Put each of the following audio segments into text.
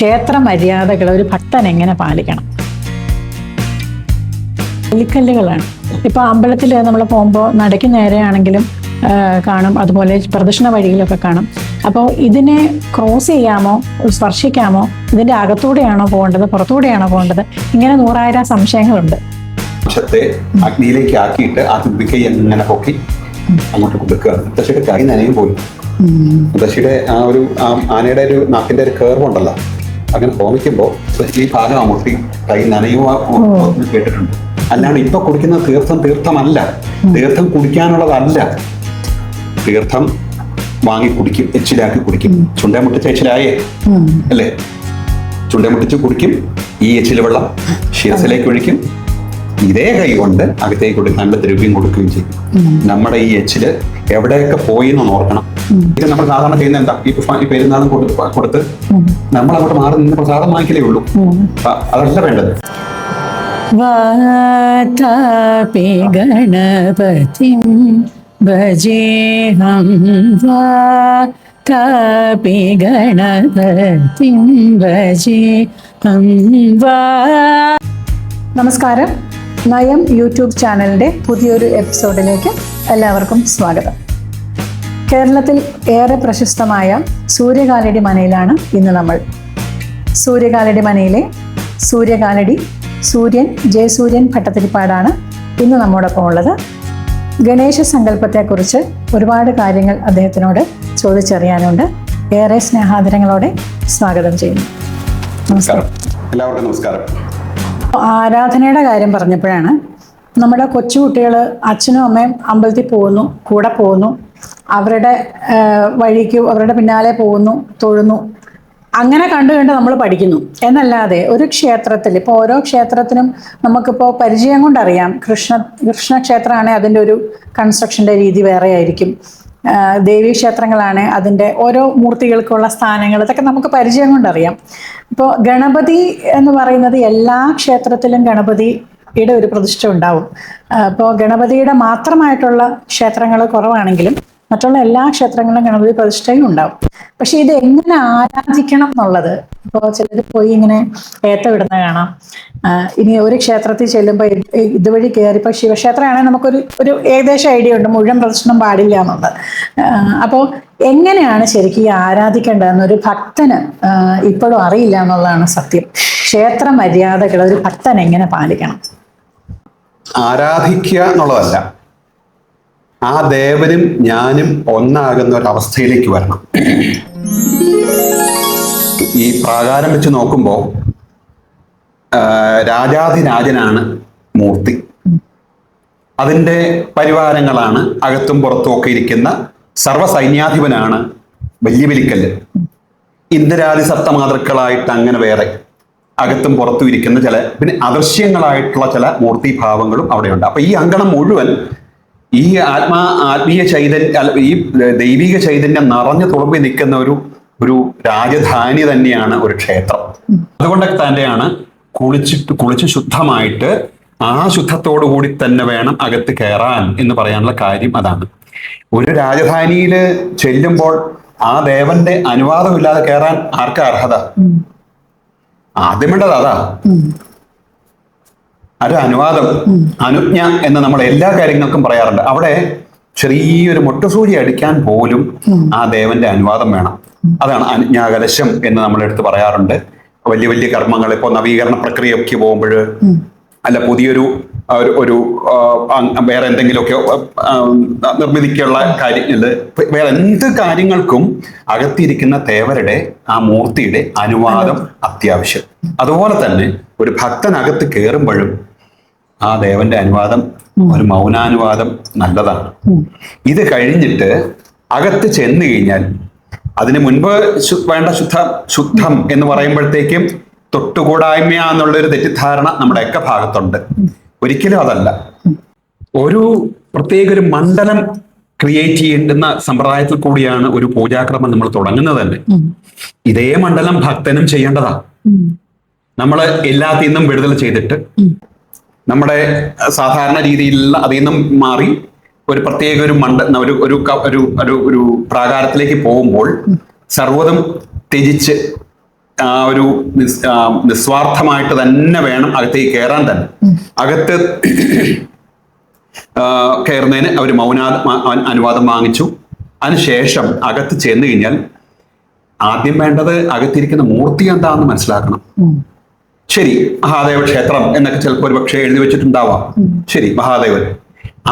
ക്ഷേത്ര മര്യാദകൾ ഒരു ഭക്തൻ എങ്ങനെ പാലിക്കണം? ബലിക്കല്ലുകളാണ്. ഇപ്പൊ അമ്പലത്തിൽ നമ്മൾ പോകുമ്പോൾ നടയ്ക്ക് നേരെയാണെങ്കിലും കാണും, അതുപോലെ പ്രദക്ഷിണ വഴിയിലൊക്കെ കാണും. അപ്പോൾ ഇതിനെ ക്രോസ് ചെയ്യാമോ, സ്പർശിക്കാമോ, ഇതിന്റെ അകത്തൂടെയാണോ പോകേണ്ടത്, പുറത്തൂടെയാണോ പോകേണ്ടത്, ഇങ്ങനെ 100,000 സംശയങ്ങളുണ്ട്. വശത്തെ അഗ്നിയിലേക്ക് ആക്കിയിട്ട് ആ തുമ്പിക്കൈ എങ്ങനെ പൊക്കി അങ്ങോട്ട് കൊടുക്കുക. മുത്തശ്ശിയുടെ കൈ നനയും പോലും. മുത്തശ്ശിയുടെ ആനയുടെ ഒരു നാക്കിന്റെ ഒരു കേർവ് ഉണ്ടല്ലോ, അങ്ങനെ ഹോമിക്കുമ്പോൾ ഈ ഭാഗം അമർത്തി കൈ നനയുക കേട്ടിട്ടുണ്ട്. അല്ലാണ്ട് ഇപ്പൊ കുടിക്കുന്ന തീർത്ഥമല്ല, തീർത്ഥം കുടിക്കാനുള്ളതല്ല. തീർത്ഥം വാങ്ങി കുടിക്കും, എച്ചിലാക്കി കുടിക്കും. ചുണ്ടേ മുട്ടിച്ച് എച്ചിലായേ അല്ലേ? ചുണ്ടേ മുട്ടിച്ച് കുടിക്കും. ഈ എച്ചില് വെള്ളം ശിരസിലേക്ക് ഒഴിക്കും. ഇതേ കൈ കൊണ്ട് അകത്തേക്ക് കൊടുക്കും, നല്ല ദ്രവ്യം കൊടുക്കുകയും ചെയ്യും. നമ്മുടെ ഈ എച്ചില് എവിടെയൊക്കെ പോയി എന്ന് ഓർക്കണം. ഇത് നമ്മൾ സാധാരണ ചെയ്യുന്ന എന്താ, ഈ പെരുന്നാളും കൊടുത്ത് നമ്മൾ അങ്ങോട്ട് മാറി നിന്ന് പ്രസാദം വാങ്ങിക്കലേ ഉള്ളൂ. അതല്ല വേണ്ടത്. വാതാപി ഗണപതിം ഭജേഹം, വാതാപി ഗണപതിം ഭജേഹം. നമസ്കാരം. നയം യൂട്യൂബ് ചാനലിൻ്റെ പുതിയൊരു എപ്പിസോഡിലേക്ക് എല്ലാവർക്കും സ്വാഗതം. കേരളത്തിൽ ഏറെ പ്രശസ്തമായ സൂര്യകാലടി മനയിലാണ് ഇന്ന് നമ്മൾ. സൂര്യകാലടി മനയിലെ സൂര്യകാലടി സൂര്യൻ ജയസൂര്യൻ ഭട്ടതിരിപ്പാടാണ് ഇന്ന് നമ്മോടൊപ്പം ഉള്ളത്. ഗണേശ സങ്കല്പത്തെക്കുറിച്ച് ഒരുപാട് കാര്യങ്ങൾ അദ്ദേഹത്തിനോട് ചോദിച്ചറിയാനുണ്ട്. ഏറെ സ്നേഹാദരങ്ങളോടെ സ്വാഗതം ചെയ്യുന്നു. നമസ്കാരം. എല്ലാവർക്കും നമസ്കാരം. ആരാധനയുടെ കാര്യം പറഞ്ഞപ്പോഴാണ്, നമ്മുടെ കൊച്ചുകുട്ടികൾ അച്ഛനും അമ്മയും അമ്പലത്തിൽ പോകുന്നു, കൂടെ പോകുന്നു, അവരുടെ വഴിക്ക് അവരുടെ പിന്നാലെ പോകുന്നു, തൊഴുന്നു, അങ്ങനെ കണ്ടു നമ്മൾ പഠിക്കുന്നു എന്നല്ലാതെ ഒരു ക്ഷേത്രത്തിൽ, ഇപ്പോൾ ഓരോ ക്ഷേത്രത്തിനും നമുക്കിപ്പോൾ പരിചയം കൊണ്ടറിയാം. കൃഷ്ണക്ഷേത്രമാണെങ്കിൽ അതിൻ്റെ ഒരു കൺസ്ട്രക്ഷൻ്റെ രീതി വേറെ ആയിരിക്കും. ദേവീ ക്ഷേത്രങ്ങളാണ് അതിൻ്റെ ഓരോ മൂർത്തികൾക്കുള്ള സ്ഥാനങ്ങൾ, ഇതൊക്കെ നമുക്ക് പരിചയം കൊണ്ടറിയാം. ഇപ്പോൾ ഗണപതി എന്ന് പറയുന്നത് എല്ലാ ക്ഷേത്രത്തിലും ഗണപതിയുടെ ഒരു പ്രതിഷ്ഠ ഉണ്ടാവും. അപ്പോൾ ഗണപതിയുടെ മാത്രമായിട്ടുള്ള ക്ഷേത്രങ്ങൾ കുറവാണെങ്കിലും മറ്റുള്ള എല്ലാ ക്ഷേത്രങ്ങളിലും ഗണപതി പ്രതിഷ്ഠയും ഉണ്ടാവും. പക്ഷെ ഇത് എങ്ങനെ ആരാധിക്കണം എന്നുള്ളത്, ഇപ്പോൾ ചിലർ പോയി ഇങ്ങനെ ഏത്തവിടുന്ന കാണാം. ഇനി ഒരു ക്ഷേത്രത്തിൽ ചെല്ലുമ്പോൾ ഇതുവഴി കയറി, ഇപ്പോൾ ശിവക്ഷേത്രമാണെങ്കിൽ നമുക്കൊരു ഏകദേശം ഐഡിയ ഉണ്ട്, മുഴുവൻ പ്രദക്ഷിണം പാടില്ല എന്നുള്ളത്. അപ്പോൾ എങ്ങനെയാണ് ശരിക്കും ഈ ആരാധിക്കേണ്ടതെന്നൊരു ഭക്തന് ഇപ്പോഴും അറിയില്ല എന്നുള്ളതാണ് സത്യം. ക്ഷേത്ര മര്യാദകൾ ഒരു ഭക്തൻ എങ്ങനെ പാലിക്കണം? ആരാധിക്കുക എന്നുള്ളതല്ല, ആ ദേവനും ഞാനും ഒന്നാകുന്ന ഒരവസ്ഥയിലേക്ക് വരണം. ഈ പ്രാകാരം വെച്ച് നോക്കുമ്പോൾ രാജാധിരാജനാണ് മൂർത്തി. അതിൻ്റെ പരിവാരങ്ങളാണ് അകത്തും പുറത്തും ഒക്കെ ഇരിക്കുന്ന സർവ്വസൈന്യാധിപനാണ് വല്യബലിക്കല്ല്. ഇന്ദ്രാദി സപ്തമാതൃക്കളായിട്ട് അങ്ങനെ വേറെ അകത്തും പുറത്തും ഇരിക്കുന്ന ചില, പിന്നെ അദൃശ്യങ്ങളായിട്ടുള്ള ചില മൂർത്തിഭാവങ്ങളും അവിടെയുണ്ട്. അപ്പൊ ഈ അങ്കണം മുഴുവൻ ഈ ആത്മീയ ചൈതന്യ, ഈ ദൈവിക ചൈതന്യം നിറഞ്ഞു തുളുമ്പി നിൽക്കുന്ന ഒരു രാജധാനി തന്നെയാണ് ഒരു ക്ഷേത്രം. അതുകൊണ്ടൊക്കെ തന്നെയാണ് കുളിച്ച് ശുദ്ധമായിട്ട് ആ ശുദ്ധത്തോടു കൂടി തന്നെ വേണം അകത്ത് കയറാൻ എന്ന് പറയാനുള്ള കാര്യം അതാണ്. ഒരു രാജധാനിയിൽ ചെല്ലുമ്പോൾ ആ ദേവന്റെ അനുവാദമില്ലാതെ കയറാൻ ആർക്കാ അർഹത? ആദ്യം വേണ്ടത് അതാ, അനുവാദം, അനുജ്ഞ എന്ന് നമ്മൾ എല്ലാ കാര്യങ്ങൾക്കും പറയാറുണ്ട്. അവിടെ ചെറിയൊരു മുട്ടുസൂചി അടിക്കാൻ പോലും ആ ദേവന്റെ അനുവാദം വേണം. അതാണ് അനുജ്ഞാകലശം എന്ന് നമ്മളെടുത്ത് പറയാറുണ്ട്. വലിയ വലിയ കർമ്മങ്ങൾ, ഇപ്പോൾ നവീകരണ പ്രക്രിയയ്ക്ക് പോകുമ്പോൾ, അല്ല പുതിയൊരു വേറെ എന്തെങ്കിലുമൊക്കെ നിർമ്മിതിക്കുള്ള കാര്യങ്ങള്, വേറെ എന്ത് കാര്യങ്ങൾക്കും അകത്തിരിക്കുന്ന ദേവരുടെ ആ മൂർത്തിയുടെ അനുവാദം അത്യാവശ്യം. അതുപോലെ തന്നെ ഒരു ഭക്തനകത്ത് കയറുമ്പോഴും ആ ദേവന്റെ അനുവാദം, ഒരു മൗനാനുവാദം നല്ലതാണ്. ഇത് കഴിഞ്ഞിട്ട് അകത്ത് ചെന്ന് കഴിഞ്ഞാൽ, അതിന് മുൻപ് വേണ്ട ശുദ്ധം എന്ന് പറയുമ്പോഴത്തേക്കും തൊട്ടുകൂടായ്മ എന്നുള്ളൊരു തെറ്റിദ്ധാരണ നമ്മുടെയൊക്കെ ഭാഗത്തുണ്ട്. ഒരിക്കലും അതല്ല. ഒരു പ്രത്യേക ഒരു മണ്ഡലം ക്രിയേറ്റ് ചെയ്യേണ്ടുന്ന സമ്പ്രദായത്തിൽ കൂടിയാണ് ഒരു പൂജാക്രമം നമ്മൾ തുടങ്ങുന്നത് തന്നെ. ഇതേ മണ്ഡലം ഭക്തനും ചെയ്യേണ്ടതാ. നമ്മൾ എല്ലാത്തിൽ നിന്നും വിടുതൽ ചെയ്തിട്ട് നമ്മുടെ സാധാരണ രീതിയിലുള്ള അതിൽ നിന്നും മാറി ഒരു പ്രത്യേക ഒരു പ്രാകാരത്തിലേക്ക് പോകുമ്പോൾ സർവ്വതും ത്യജിച്ച് ആ ഒരു നിസ്വാർത്ഥമായിട്ട് തന്നെ വേണം അകത്തേക്ക് കയറാൻ തന്നെ. അകത്ത് കയറുന്നതിന് അവർ അനുവാദം വാങ്ങിച്ചു. അതിനുശേഷം അകത്ത് ചെന്ന് കഴിഞ്ഞാൽ ആദ്യം വേണ്ടത് അകത്തിരിക്കുന്ന മൂർത്തി എന്താണെന്ന് മനസ്സിലാക്കണം. ശരി, മഹാദേവ ക്ഷേത്രം എന്നൊക്കെ ചിലപ്പോൾ ഒരു പക്ഷേ എഴുതി വെച്ചിട്ടുണ്ടാവാം. ശരി, മഹാദേവൻ.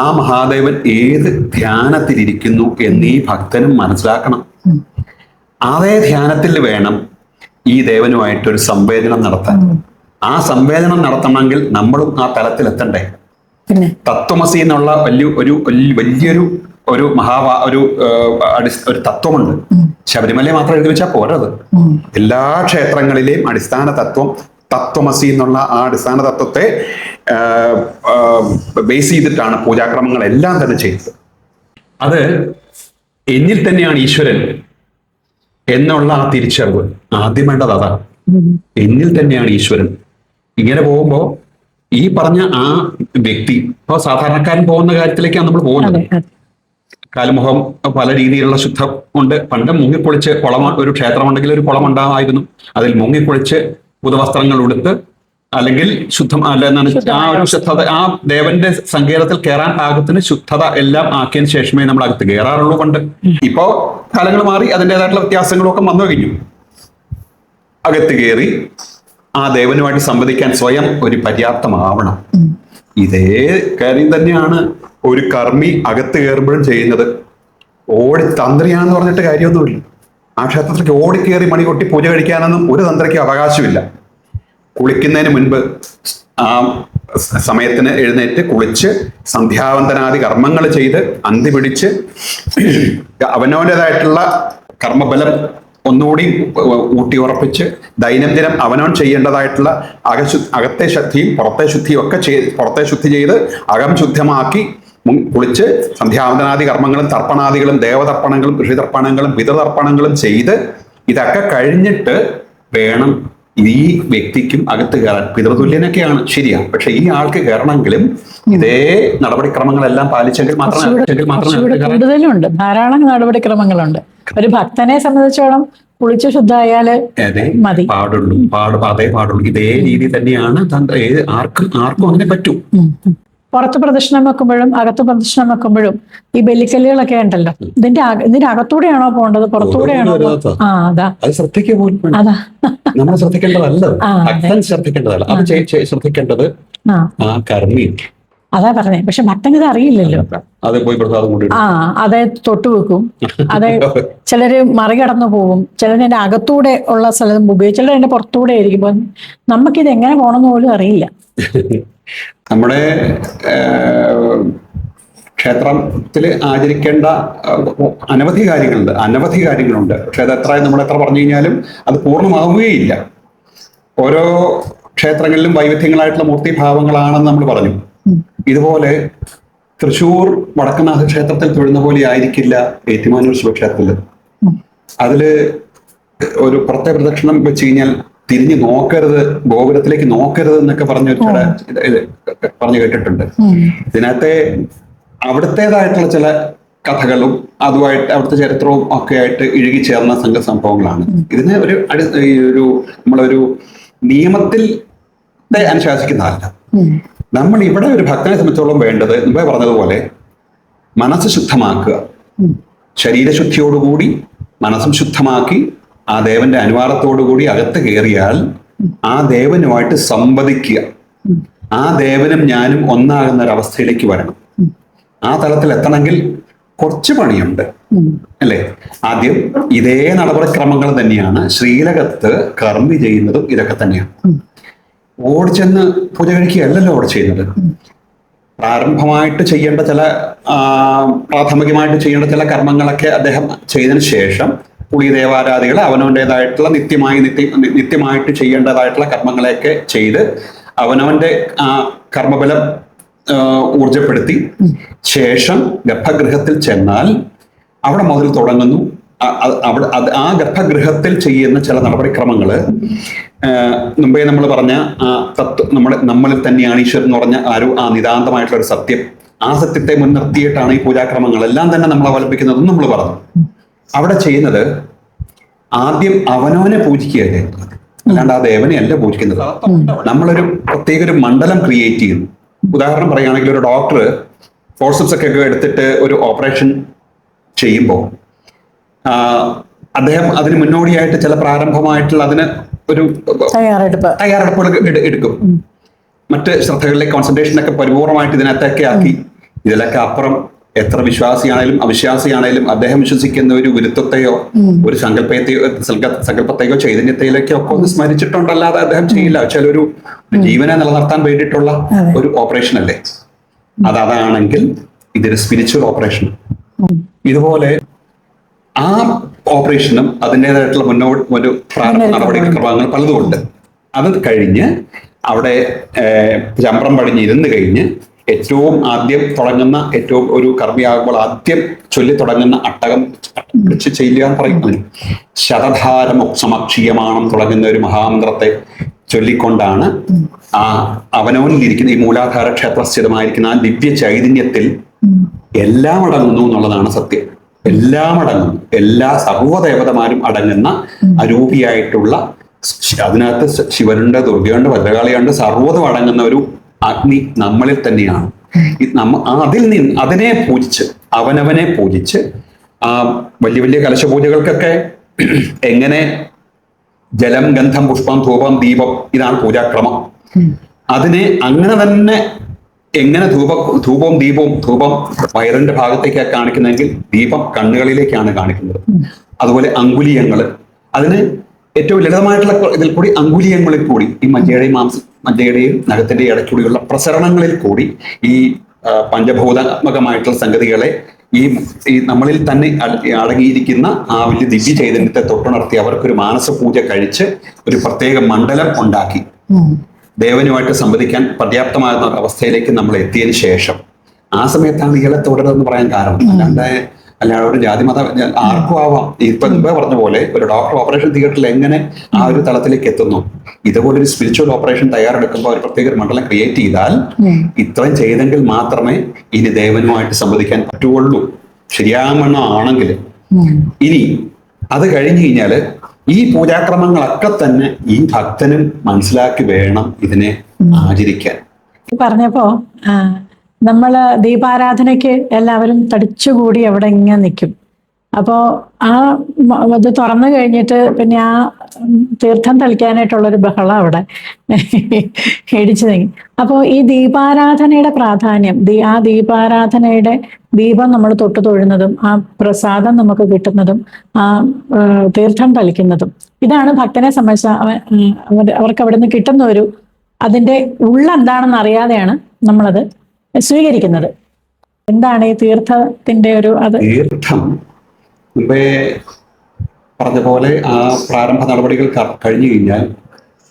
ആ മഹാദേവൻ ഏത് ധ്യാനത്തിലിരിക്കുന്നു എന്നീ ഭക്തനും മനസ്സിലാക്കണം. അതേ ധ്യാനത്തിൽ വേണം ഈ ദേവനുമായിട്ടൊരു സംവേദനം നടത്താൻ. ആ സംവേദനം നടത്തണമെങ്കിൽ നമ്മളും ആ തലത്തിൽ എത്തണ്ടേ? തത്വമസി എന്നുള്ള വലിയൊരു ഒരു തത്വമുണ്ട്. ശബരിമലയെ മാത്രം എഴുതി വെച്ചാൽ പോരത്. എല്ലാ ക്ഷേത്രങ്ങളിലെയും അടിസ്ഥാന തത്വം തത്വമസി എന്നുള്ള ആ അടിസ്ഥാന തത്വത്തെ ബേസ് ചെയ്തിട്ടാണ് പൂജാക്രമങ്ങളെല്ലാം തന്നെ ചെയ്തത്. അത് എന്നിൽ തന്നെയാണ് ഈശ്വരൻ എന്നുള്ള ആ തിരിച്ചറിവ് ആദ്യം വേണ്ടത് അതാണ്. എന്നിൽ തന്നെയാണ് ഈശ്വരൻ. ഇങ്ങനെ പോകുമ്പോ ഈ പറഞ്ഞ ആ വ്യക്തി, ഇപ്പൊ സാധാരണക്കാരൻ പോകുന്ന കാര്യത്തിലേക്കാണ് നമ്മൾ പോകുന്നത്. കാൽമുഖം പല രീതിയിലുള്ള ശുദ്ധം ഉണ്ട്. പണ്ട് മുങ്ങിപ്പൊളിച്ച് ഒരു ക്ഷേത്രമുണ്ടെങ്കിൽ ഒരു കുളം ഉണ്ടാകുമായിരുന്നു. അതിൽ മുങ്ങിപ്പൊളിച്ച് പുതുവസ്ത്രങ്ങൾ ഉടുത്ത് അല്ലെങ്കിൽ ആ ഒരു ശുദ്ധത, ആ ദേവന്റെ സങ്കേതത്തിൽ കയറാൻ പാകത്തിന് ശുദ്ധത എല്ലാം ആക്കിയതിനു ശേഷമേ നമ്മൾ അകത്ത് കയറാറുള്ളൂ പണ്ട്. ഇപ്പോ കാലങ്ങൾ മാറി അതിൻ്റെതായിട്ടുള്ള വ്യത്യാസങ്ങളും ഒക്കെ വന്നു കഴിഞ്ഞു. അകത്ത് കയറി ആ ദേവനുമായിട്ട് സംവദിക്കാൻ സ്വയം ഒരു പര്യാപ്തമാവണം. ഇതേ കാര്യം തന്നെയാണ് ഒരു കർമ്മി അകത്ത് കയറുമ്പോഴും ചെയ്യുന്നത്. തന്ത്രിയാണെന്ന് പറഞ്ഞിട്ട് കാര്യമൊന്നുമില്ല. ആ ക്ഷേത്രത്തിലേക്ക് ഓടിക്കേറി മണികൊട്ടി പൂജ കഴിക്കാനൊന്നും ഒരു തന്ത്രിക്ക് അവകാശമില്ല. കുളിക്കുന്നതിന് മുൻപ് ആ സമയത്തിന് എഴുന്നേറ്റ് കുളിച്ച് സന്ധ്യാവന്തനാദി കർമ്മങ്ങൾ ചെയ്ത് അന്തി പിടിച്ച് അവനവൻ്റെതായിട്ടുള്ള കർമ്മബലം ഒന്നുകൂടി ഊട്ടി ഉറപ്പിച്ച് ദൈനംദിനം അവനവൻ ചെയ്യേണ്ടതായിട്ടുള്ള അകത്തെ ശുദ്ധിയും പുറത്തെ ശുദ്ധിയും ഒക്കെ പുറത്തെ ശുദ്ധി ചെയ്ത് അകം ശുദ്ധമാക്കി കുളിച്ച് സന്ധ്യാവന്തനാദി കർമ്മങ്ങളും തർപ്പണാദികളും ദേവതർപ്പണങ്ങളും ഋഷിതർപ്പണങ്ങളും പിതൃതർപ്പണങ്ങളും ചെയ്ത് ഇതൊക്കെ കഴിഞ്ഞിട്ട് വേണം ഈ വ്യക്തിക്കും അകത്ത് കയറാൻ. പിതൃതുല്യനൊക്കെയാണ്, ശരിയാണ്. പക്ഷെ ഈ ആൾക്ക് കയറണമെങ്കിലും ഇതേ നടപടിക്രമങ്ങളെല്ലാം പാലിച്ചെങ്കിൽ മാത്രമേ കൂടുതലുണ്ട്. ധാരാളം നടപടിക്രമങ്ങളുണ്ട്. ഒരു ഭക്തനെ സംബന്ധിച്ചോളം കുളിച്ച് ശുദ്ധമായാല് മതി, അതേ പാടുള്ളൂ. ഇതേ രീതി തന്നെയാണ് ആർക്കും അങ്ങനെ പറ്റും. പുറത്ത് പ്രദക്ഷിണം വെക്കുമ്പോഴും അകത്ത് പ്രദക്ഷിണം വെക്കുമ്പോഴും ഈ ബലിക്കല്ലുകളൊക്കെ ഉണ്ടല്ലോ, ഇതിന്റെ അകത്തൂടെയാണോ പോകേണ്ടത് പുറത്തൂടെയാണോ? അതാ നമ്മൾ ശ്രദ്ധിക്കേണ്ടതല്ല, ഭക്തൻ ശ്രദ്ധിക്കേണ്ടതല്ല, അത് ശ്രദ്ധിക്കേണ്ടത് ആ കർമ്മി. അതാ പറഞ്ഞേ. പക്ഷെ ഭക്തൻ ഇത് അറിയില്ലല്ലോ. അത് പോയി പ്രസാദം അതെ തൊട്ടു വെക്കും. അതെ, ചിലര് മറികടന്നു പോകും. ചിലതിന്റെ അകത്തൂടെ ഉള്ള സ്ഥലം ഉപയോഗിച്ച് ചിലർ അതിന്റെ പുറത്തൂടെ ആയിരിക്കുമ്പോ നമുക്കിത് എങ്ങനെ പോകണമെന്ന് പോലും അറിയില്ല. നമ്മുടെ ക്ഷേത്രത്തിൽ ആചരിക്കേണ്ട അനവധി കാര്യങ്ങളുണ്ട്. പക്ഷെ അത് നമ്മൾ എത്ര പറഞ്ഞു കഴിഞ്ഞാലും അത് പൂർണ്ണമാവുകയില്ല. ഓരോ ക്ഷേത്രങ്ങളിലും വൈവിധ്യങ്ങളായിട്ടുള്ള മൂർത്തിഭാവങ്ങളാണെന്ന് നമ്മൾ പറഞ്ഞു. ഇതുപോലെ തൃശ്ശൂർ വടക്കനാഥ ക്ഷേത്രത്തിൽ തൊഴുന്ന പോലെ ആയിരിക്കില്ല ഏറ്റുമാനൂർ ശിവക്ഷേത്രത്തില്. അതില് ഒരു പുറത്തെ പ്രദക്ഷിണം വെച്ച് കഴിഞ്ഞാൽ തിരിഞ്ഞു നോക്കരുത്, ഗോപുരത്തിലേക്ക് നോക്കരുത് എന്നൊക്കെ പറഞ്ഞു കേട്ടിട്ടുണ്ട്. ഇതിനകത്തെ അവിടുത്തേതായിട്ടുള്ള ചില കഥകളും അതുമായിട്ട് അവിടുത്തെ ചരിത്രവും ഒക്കെ ആയിട്ട് ഇഴുകി ചേർന്ന സംഭവങ്ങളാണ്. ഇതിനെ നമ്മളൊരു നിയമത്തിൽ അനുശാസിക്കുന്നതല്ല. നമ്മൾ ഇവിടെ ഒരു ഭക്തനെ സംബന്ധിച്ചോളം വേണ്ടത് മുമ്പേ പറഞ്ഞതുപോലെ മനസ്സ് ശുദ്ധമാക്കുക. ശരീരശുദ്ധിയോടുകൂടി മനസ്സും ശുദ്ധമാക്കി ആ ദേവന്റെ അനുവാദത്തോടുകൂടി അകത്ത് കയറിയാൽ ആ ദേവനുമായിട്ട് സംവദിക്കുക. ആ ദേവനും ഞാനും ഒന്നാകുന്ന ഒരവസ്ഥയിലേക്ക് വരണം. ആ തലത്തിൽ എത്തണമെങ്കിൽ കുറച്ച് പണിയുണ്ട് അല്ലേ? ആദ്യം ഇതേ നടപടിക്രമങ്ങൾ തന്നെയാണ് ശ്രീലകത്ത് കർമ്മി ചെയ്യുന്നതും ഇതൊക്കെ തന്നെയാണ്. ഓടിച്ചെന്ന് പൂജ കഴിക്കുകയല്ലല്ലോ അവിടെ ചെയ്യുന്നത്. പ്രാരംഭമായിട്ട് ചെയ്യേണ്ട പ്രാഥമികമായിട്ട് ചെയ്യേണ്ട ചില കർമ്മങ്ങളൊക്കെ അദ്ദേഹം ചെയ്തതിന് ശേഷം പുളി ദേവാരാധികൾ അവനവൻ്റെതായിട്ടുള്ള നിത്യമായിട്ട് ചെയ്യേണ്ടതായിട്ടുള്ള കർമ്മങ്ങളെയൊക്കെ ചെയ്ത് അവനവന്റെ ആ കർമ്മബലം ഊർജപ്പെടുത്തി ശേഷം ഗർഭഗൃഹത്തിൽ ചെന്നാൽ അവിടെ മുതൽ തുടങ്ങുന്നു. ആ ഗർഭഗൃഹത്തിൽ ചെയ്യുന്ന ചില നടപടിക്രമങ്ങള് മുമ്പേ നമ്മൾ പറഞ്ഞ നമ്മളിൽ തന്നെയാണ് ഈശ്വരൻ എന്ന് പറഞ്ഞ ആ നിതാന്തമായിട്ടുള്ള ഒരു സത്യം. ആ സത്യത്തെ മുൻനിർത്തിയിട്ടാണ് ഈ പൂജാക്രമങ്ങളെല്ലാം തന്നെ നമ്മൾ അവലംബിക്കുന്നതെന്ന് നമ്മൾ പറഞ്ഞു. അവിടെ ചെയ്യുന്നത് ആദ്യം അവനവനെ പൂജിക്കുകയല്ലേ. അല്ലാണ്ട് ആ ദേവനെ അല്ല പൂജിക്കുന്നത്. നമ്മളൊരു പ്രത്യേക ഒരു മണ്ഡലം ക്രിയേറ്റ് ചെയ്യുന്നു. ഉദാഹരണം പറയുകയാണെങ്കിൽ ഒരു ഡോക്ടർ ഫോർസെപ്സ് ഒക്കെ എടുത്തിട്ട് ഒരു ഓപ്പറേഷൻ ചെയ്യുമ്പോൾ അദ്ദേഹം അതിന് മുന്നോടിയായിട്ട് ചില പ്രാരംഭമായിട്ടുള്ള അതിന് ഒരു തയ്യാറെടുപ്പുകൾ എടുക്കും. മറ്റ് ശ്രദ്ധകളിലെ കോൺസെൻട്രേഷനൊക്കെ പരിപൂർണമായിട്ട് ഇതിനകത്തൊക്കെ ആക്കി. ഇതിലൊക്കെ അപ്പുറം എത്ര വിശ്വാസിയാണേലും അവിശ്വാസിയാണേലും അദ്ദേഹം വിശ്വസിക്കുന്ന ഒരു ഗുരുത്വത്തെയോ ഒരു സങ്കല്പത്തെയോ ചൈതന്യത്തെയിലേക്കോ ഒക്കെ ഒന്ന് സ്മരിച്ചിട്ടുണ്ടല്ലാതെ അദ്ദേഹം ചെയ്യില്ല. വെച്ചാൽ ഒരു ജീവനെ നിലനിർത്താൻ വേണ്ടിയിട്ടുള്ള ഒരു ഓപ്പറേഷൻ അല്ലേ അതാണെങ്കിൽ ഇതൊരു സ്പിരിച്വൽ ഓപ്പറേഷൻ. ഇതുപോലെ ആ ഓപ്പറേഷനും അതിൻ്റെതായിട്ടുള്ള ഒരു പ്രാരംഭ നടപടിക്രമങ്ങൾ പലതുമുണ്ട്. അത് കഴിഞ്ഞ് അവിടെ ചമ്പ്രം പടിഞ്ഞിരുന്ന് കഴിഞ്ഞ് ഏറ്റവും ആദ്യം തുടങ്ങുന്ന ഏറ്റവും ഒരു കർമ്മിയാകുമ്പോൾ ആദ്യം ചൊല്ലി തുടങ്ങുന്ന അട്ടകം വിളിച്ച് ചെയ്യാൻ പറയുന്നത് ശതധാരമക്ഷീയമാണം തുടങ്ങുന്ന ഒരു മഹാമന്ത്രത്തെ ചൊല്ലിക്കൊണ്ടാണ് ആ അവനവനിലിരിക്കുന്ന ഈ മൂലാധാര ക്ഷേത്രസ്ഥിതമായിരിക്കുന്ന ആ ദിവ്യ ചൈതന്യത്തിൽ എല്ലാം അടങ്ങുന്നു എന്നുള്ളതാണ് സത്യം. എല്ലാം അടങ്ങുന്നു, എല്ലാ സർവ്വദേവതമാരും അടങ്ങുന്ന അരൂപിയായിട്ടുള്ള അതിനകത്ത് ശിവനുണ്ട്, ദുർഗയുണ്ട്, ഭദ്രകാളിയുണ്ട്, സർവ്വതും അടങ്ങുന്ന ഒരു അഗ്നി നമ്മളിൽ തന്നെയാണ്. അതിൽ നിന്ന് അതിനെ പൂജിച്ച് അവനവനെ പൂജിച്ച് ആ വലിയ വലിയ കലശപൂജകൾക്കൊക്കെ എങ്ങനെ ജലം, ഗന്ധം, പുഷ്പം, ധൂപം, ദീപം ഇതാണ് പൂജാക്രമം. അതിനെ അങ്ങനെ തന്നെ എങ്ങനെ ധൂപവും ദീപവും ധൂപം വയറിന്റെ ഭാഗത്തേക്കാണ് കാണിക്കുന്നതെങ്കിൽ ദീപം കണ്ണുകളിലേക്കാണ് കാണിക്കുന്നത്. അതുപോലെ അങ്കുലീയങ്ങള് അതിന് ഏറ്റവും ലളിതമായിട്ടുള്ള ഇതിൽ കൂടി അങ്കുലീയങ്ങളിൽ കൂടി ഈ മജ്ജയുടെയും നഖത്തിന്റെയും ഇടയ്ക്കൂടിയുള്ള പ്രസരണങ്ങളിൽ കൂടി ഈ പഞ്ചഭൂതാത്മകമായിട്ടുള്ള സംഗതികളെ ഈ നമ്മളിൽ തന്നെ അടങ്ങിയിരിക്കുന്ന ആ വലിയ ദിവ്യ ചൈതന്യത്തെ തൊട്ടുണർത്തി അവർക്കൊരു മാനസപൂജ കഴിച്ച് ഒരു പ്രത്യേക മണ്ഡലം ഉണ്ടാക്കി ദേവനുമായിട്ട് സംവദിക്കാൻ പര്യാപ്തമായ അവസ്ഥയിലേക്ക് നമ്മൾ എത്തിയതിനു ശേഷം ആ സമയത്താണ് ഇയാളെ തുടരുതെന്ന് പറയാൻ കാരണം. അല്ലാതെ ഒരു ജാതിമത ആർക്കും ആവാം. ഇപ്പൊ മുമ്പേ പറഞ്ഞ പോലെ ഒരു ഡോക്ടർ ഓപ്പറേഷൻ തിയേറ്ററിൽ എങ്ങനെ ആ ഒരു തലത്തിലേക്ക് എത്തുന്നു, ഇതുപോലെ ഒരു സ്പിരിച്വൽ ഓപ്പറേഷൻ തയ്യാറെടുക്കുമ്പോൾ ഒരു പ്രത്യേക ഒരു മണ്ഡലം ക്രിയേറ്റ് ചെയ്താൽ ഇത്രയും ചെയ്തെങ്കിൽ മാത്രമേ ഇനി ദേവനുമായിട്ട് സംവദിക്കാൻ പറ്റുള്ളൂ, ശരിയാവണ്ണം ആണെങ്കിൽ. ഇനി അത് കഴിഞ്ഞു കഴിഞ്ഞാല് ഈ പൂജാക്രമങ്ങളൊക്കെ തന്നെ ഈ ഭക്തനും മനസ്സിലാക്കി വേണം ഇതിനെ ആചരിക്കാൻ. പറഞ്ഞപ്പോ നമ്മള് ദീപാരാധനയ്ക്ക് എല്ലാവരും തടിച്ചുകൂടി അവിടെ ഇങ്ങനെ നിൽക്കും. അപ്പോൾ അത് തുറന്നു കഴിഞ്ഞിട്ട് പിന്നെ ആ തീർത്ഥം തളിക്കാനായിട്ടുള്ളൊരു ബഹളം അവിടെ ഇടിച്ചു നീങ്ങി. അപ്പോൾ ഈ ദീപാരാധനയുടെ പ്രാധാന്യം, ആ ദീപാരാധനയുടെ ദീപം നമ്മൾ തൊട്ട് തൊഴുന്നതും ആ പ്രസാദം നമുക്ക് കിട്ടുന്നതും ആ തീർത്ഥം തളിക്കുന്നതും ഇതാണ് ഭക്തനെ സംബന്ധിച്ച അവർക്ക് അവിടെ നിന്ന് കിട്ടുന്ന ഒരു അതിൻ്റെ ഉള്ളെന്താണെന്ന് അറിയാതെയാണ് നമ്മളത് സ്വീകരിക്കുന്നത്. എന്താണ് ഈ തീർത്ഥത്തിന്റെ ഒരു അത്? തീർത്ഥം മുമ്പേ പറഞ്ഞ പോലെ ആ പ്രാരംഭ നടപടികൾ കഴിഞ്ഞു കഴിഞ്ഞാൽ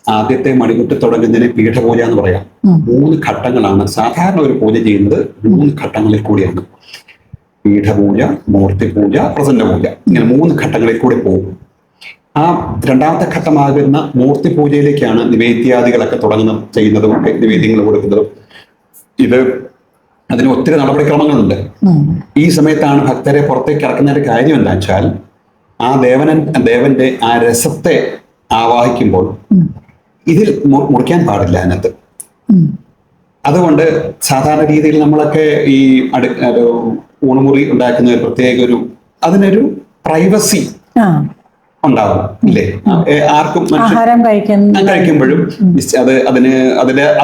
ആദ്യത്തെ മണികുട്ടി തുടങ്ങുന്നതിന് പീഠപൂജ എന്ന് പറയാം. 3 ഘട്ടങ്ങളാണ് സാധാരണ ഒരു പൂജ ചെയ്യുന്നത്. 3 ഘട്ടങ്ങളിൽ കൂടിയാണ് പീഠപൂജ, മൂർത്തിപൂജ, പ്രസന്നപൂജ, ഇങ്ങനെ 3 ഘട്ടങ്ങളിൽ കൂടി പോകും. ആ രണ്ടാമത്തെ ഘട്ടമാകുന്ന മൂർത്തിപൂജയിലേക്കാണ് നിവേദ്യാദികളൊക്കെ ചെയ്യുന്നതും ഒക്കെ നിവേദ്യങ്ങൾ കൊടുക്കുന്നതും. അതിന് ഒത്തിരി നടപടിക്രമങ്ങളുണ്ട്. ഈ സമയത്താണ് ഭക്തരെ പുറത്തേക്ക് ഇറക്കുന്നതിന്റെ കാര്യം എന്താ വെച്ചാൽ ആ ദേവന്റെ ആ രസത്തെ ആവാഹിക്കുമ്പോൾ ഇതിൽ മുറിക്കാൻ പാടില്ല അതിനകത്ത്. അതുകൊണ്ട് സാധാരണ രീതിയിൽ നമ്മളൊക്കെ ഈ ഊണുമുറി ഉണ്ടാക്കുന്ന ഒരു പ്രത്യേക അതിനൊരു പ്രൈവസി ഉണ്ടാവും ഇല്ലേ? ആർക്കും കഴിക്കുമ്പോഴും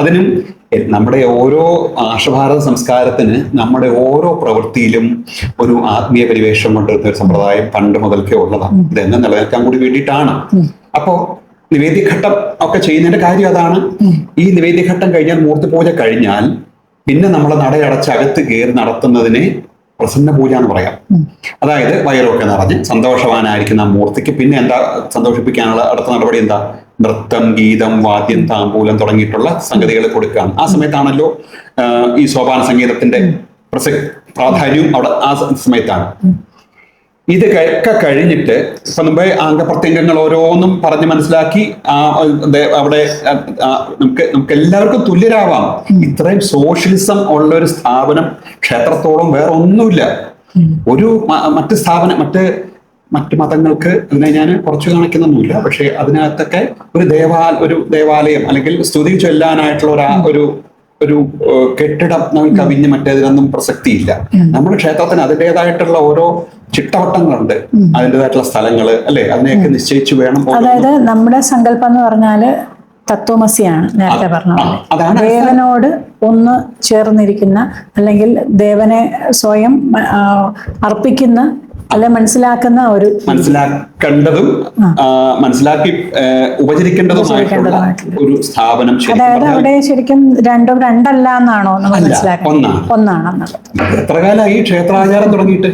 അതിനും നമ്മുടെ ഓരോ ആർഷഭാരത സംസ്കാരത്തിന് നമ്മുടെ ഓരോ പ്രവൃത്തിയിലും ഒരു ആത്മീയ പരിവേഷം കൊണ്ടിരുന്ന ഒരു സമ്പ്രദായം പണ്ട് മുതൽക്കേ ഉള്ളതാണ്. ഇതെന്നെ നിലനിൽക്കാൻ കൂടി വേണ്ടിയിട്ടാണ്. അപ്പോ നിവേദ്യഘട്ടം ഒക്കെ ചെയ്യുന്നതിന്റെ കാര്യം അതാണ്. ഈ നിവേദ്യഘട്ടം കഴിഞ്ഞാൽ മൂർത്തിപൂജ കഴിഞ്ഞാൽ പിന്നെ നമ്മളെ നടയടച്ച് അകത്ത് കയറി നടത്തുന്നതിനെ പ്രസന്ന പൂജ എന്ന് പറയാം. അതായത് വയറൊക്കെ നിറഞ്ഞ് സന്തോഷവാനായിരിക്കുന്ന മൂർത്തിക്ക് പിന്നെ എന്താ സന്തോഷിപ്പിക്കാനുള്ള അടുത്ത നടപടി എന്താ? നൃത്തം, ഗീതം, വാദ്യം, താമ്പൂലം തുടങ്ങിയിട്ടുള്ള സംഗതികൾ കൊടുക്കുകയാണ്. ആ സമയത്താണല്ലോ ഈ സോപാന സംഗീതത്തിന്റെ പ്രാധാന്യവും അവിടെ ആ സമയത്താണ്. ഇതൊക്കെ കഴിഞ്ഞിട്ട് ഇപ്പൊ മുമ്പേ അംഗപ്രത്യംഗങ്ങൾ ഓരോന്നും പറഞ്ഞ് മനസ്സിലാക്കി അവിടെ നമുക്ക് എല്ലാവർക്കും തുല്യരാവാം. ഇത്രയും സോഷ്യലിസം ഉള്ള ഒരു സ്ഥാപനം ക്ഷേത്രത്തോളം വേറെ ഒന്നുമില്ല. മറ്റ് മറ്റു മതങ്ങൾക്ക് അതിനെ ഞാൻ കുറച്ച് കാണിക്കുന്നൊന്നുമില്ല, പക്ഷെ അതിനകത്തൊക്കെ ഒരു ദേവാലയം അല്ലെങ്കിൽ സ്തുതി ചൊല്ലാനായിട്ടുള്ള ഒരു കെട്ടിടം നമുക്ക് കവിഞ്ഞ് മറ്റേതിനൊന്നും പ്രസക്തിയില്ല. നമ്മുടെ ക്ഷേത്രത്തിന് അതിൻ്റെതായിട്ടുള്ള ഓരോ ചിട്ടവട്ടങ്ങളുണ്ട്, അതിൻ്റെതായിട്ടുള്ള സ്ഥലങ്ങള് അല്ലെ, അതിനെയൊക്കെ നിശ്ചയിച്ചു വേണം. അതായത് നമ്മുടെ സങ്കല്പം എന്ന് പറഞ്ഞാല് തത്വമസിയാണ് നേരത്തെ പറഞ്ഞത്. ദേവനോട് ഒന്ന് ചേർന്നിരിക്കുന്ന, അല്ലെങ്കിൽ ദേവനെ സ്വയം അർപ്പിക്കുന്ന, അല്ലെ മനസ്സിലാക്കുന്ന മനസ്സിലാക്കേണ്ടതും മനസ്സിലാക്കി ഉപചരിക്കേണ്ടതുമായിട്ടുള്ള ഒരു സ്ഥാപനം. അതായത് അവിടെ ശരിക്കും രണ്ടല്ല എന്നാണോ നമ്മൾ മനസ്സിലാക്കുന്നത്? ഒന്നാണെന്നുള്ളത്. എത്ര കാലമായി ക്ഷേത്രാചാരം തുടങ്ങിയിട്ട്?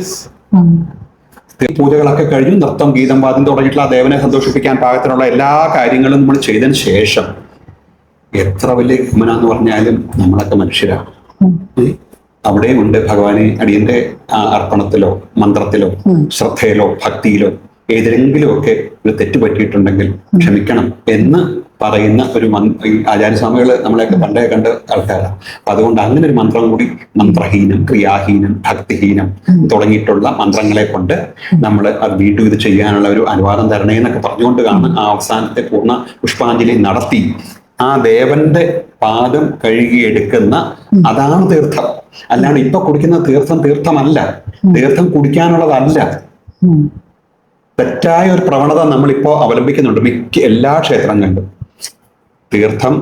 പൂജകളൊക്കെ കഴിഞ്ഞു, നൃത്തം, ഗീതം, വാദ്യം തുടങ്ങിയിട്ടുള്ള ആ ദേവനെ സന്തോഷിപ്പിക്കാൻ പാകത്തിനുള്ള എല്ലാ കാര്യങ്ങളും നമ്മൾ ചെയ്തതിന് ശേഷം എത്ര വലിയ എന്ന് പറഞ്ഞാലും നമ്മളൊക്കെ മനുഷ്യരാണ്. അവിടെയും ഉണ്ട് ഭഗവാനെ അടിയന്റെ അർപ്പണത്തിലോ മന്ത്രത്തിലോ ശ്രദ്ധയിലോ ഭക്തിയിലോ ഏതെങ്കിലും ഒക്കെ ഒരു തെറ്റ് പറ്റിയിട്ടുണ്ടെങ്കിൽ ക്ഷമിക്കണം എന്ന് പറയുന്ന ഒരു ആചാര്യസ്വാമികൾ നമ്മളെയൊക്കെ പണ്ടേ കണ്ട ആൾക്കാരാണ്. അപ്പൊ അതുകൊണ്ട് അങ്ങനെ ഒരു മന്ത്രം കൂടി, മന്ത്രഹീനം, ക്രിയാഹീനം, ഭക്തിഹീനം തുടങ്ങിയിട്ടുള്ള മന്ത്രങ്ങളെ കൊണ്ട് നമ്മൾ അത് വീണ്ടും ഇത് ചെയ്യാനുള്ള ഒരു അനുവാദം തരണേ എന്നൊക്കെ പറഞ്ഞുകൊണ്ടാണ് ആ അവസാനത്തെ പൂർണ്ണ പുഷ്പാഞ്ജലി നടത്തി ആ ദേവന്റെ പാദം കഴുകിയെടുക്കുന്ന അതാണ് തീർത്ഥം. അല്ലാണ്ട് ഇപ്പൊ കുടിക്കുന്ന തീർത്ഥമല്ല, തീർത്ഥം കുടിക്കാനുള്ളതല്ല. തെറ്റായ ഒരു പ്രവണത നമ്മളിപ്പോ അവലംബിക്കുന്നുണ്ട് എല്ലാ ക്ഷേത്രങ്ങളിലും. തീർത്ഥം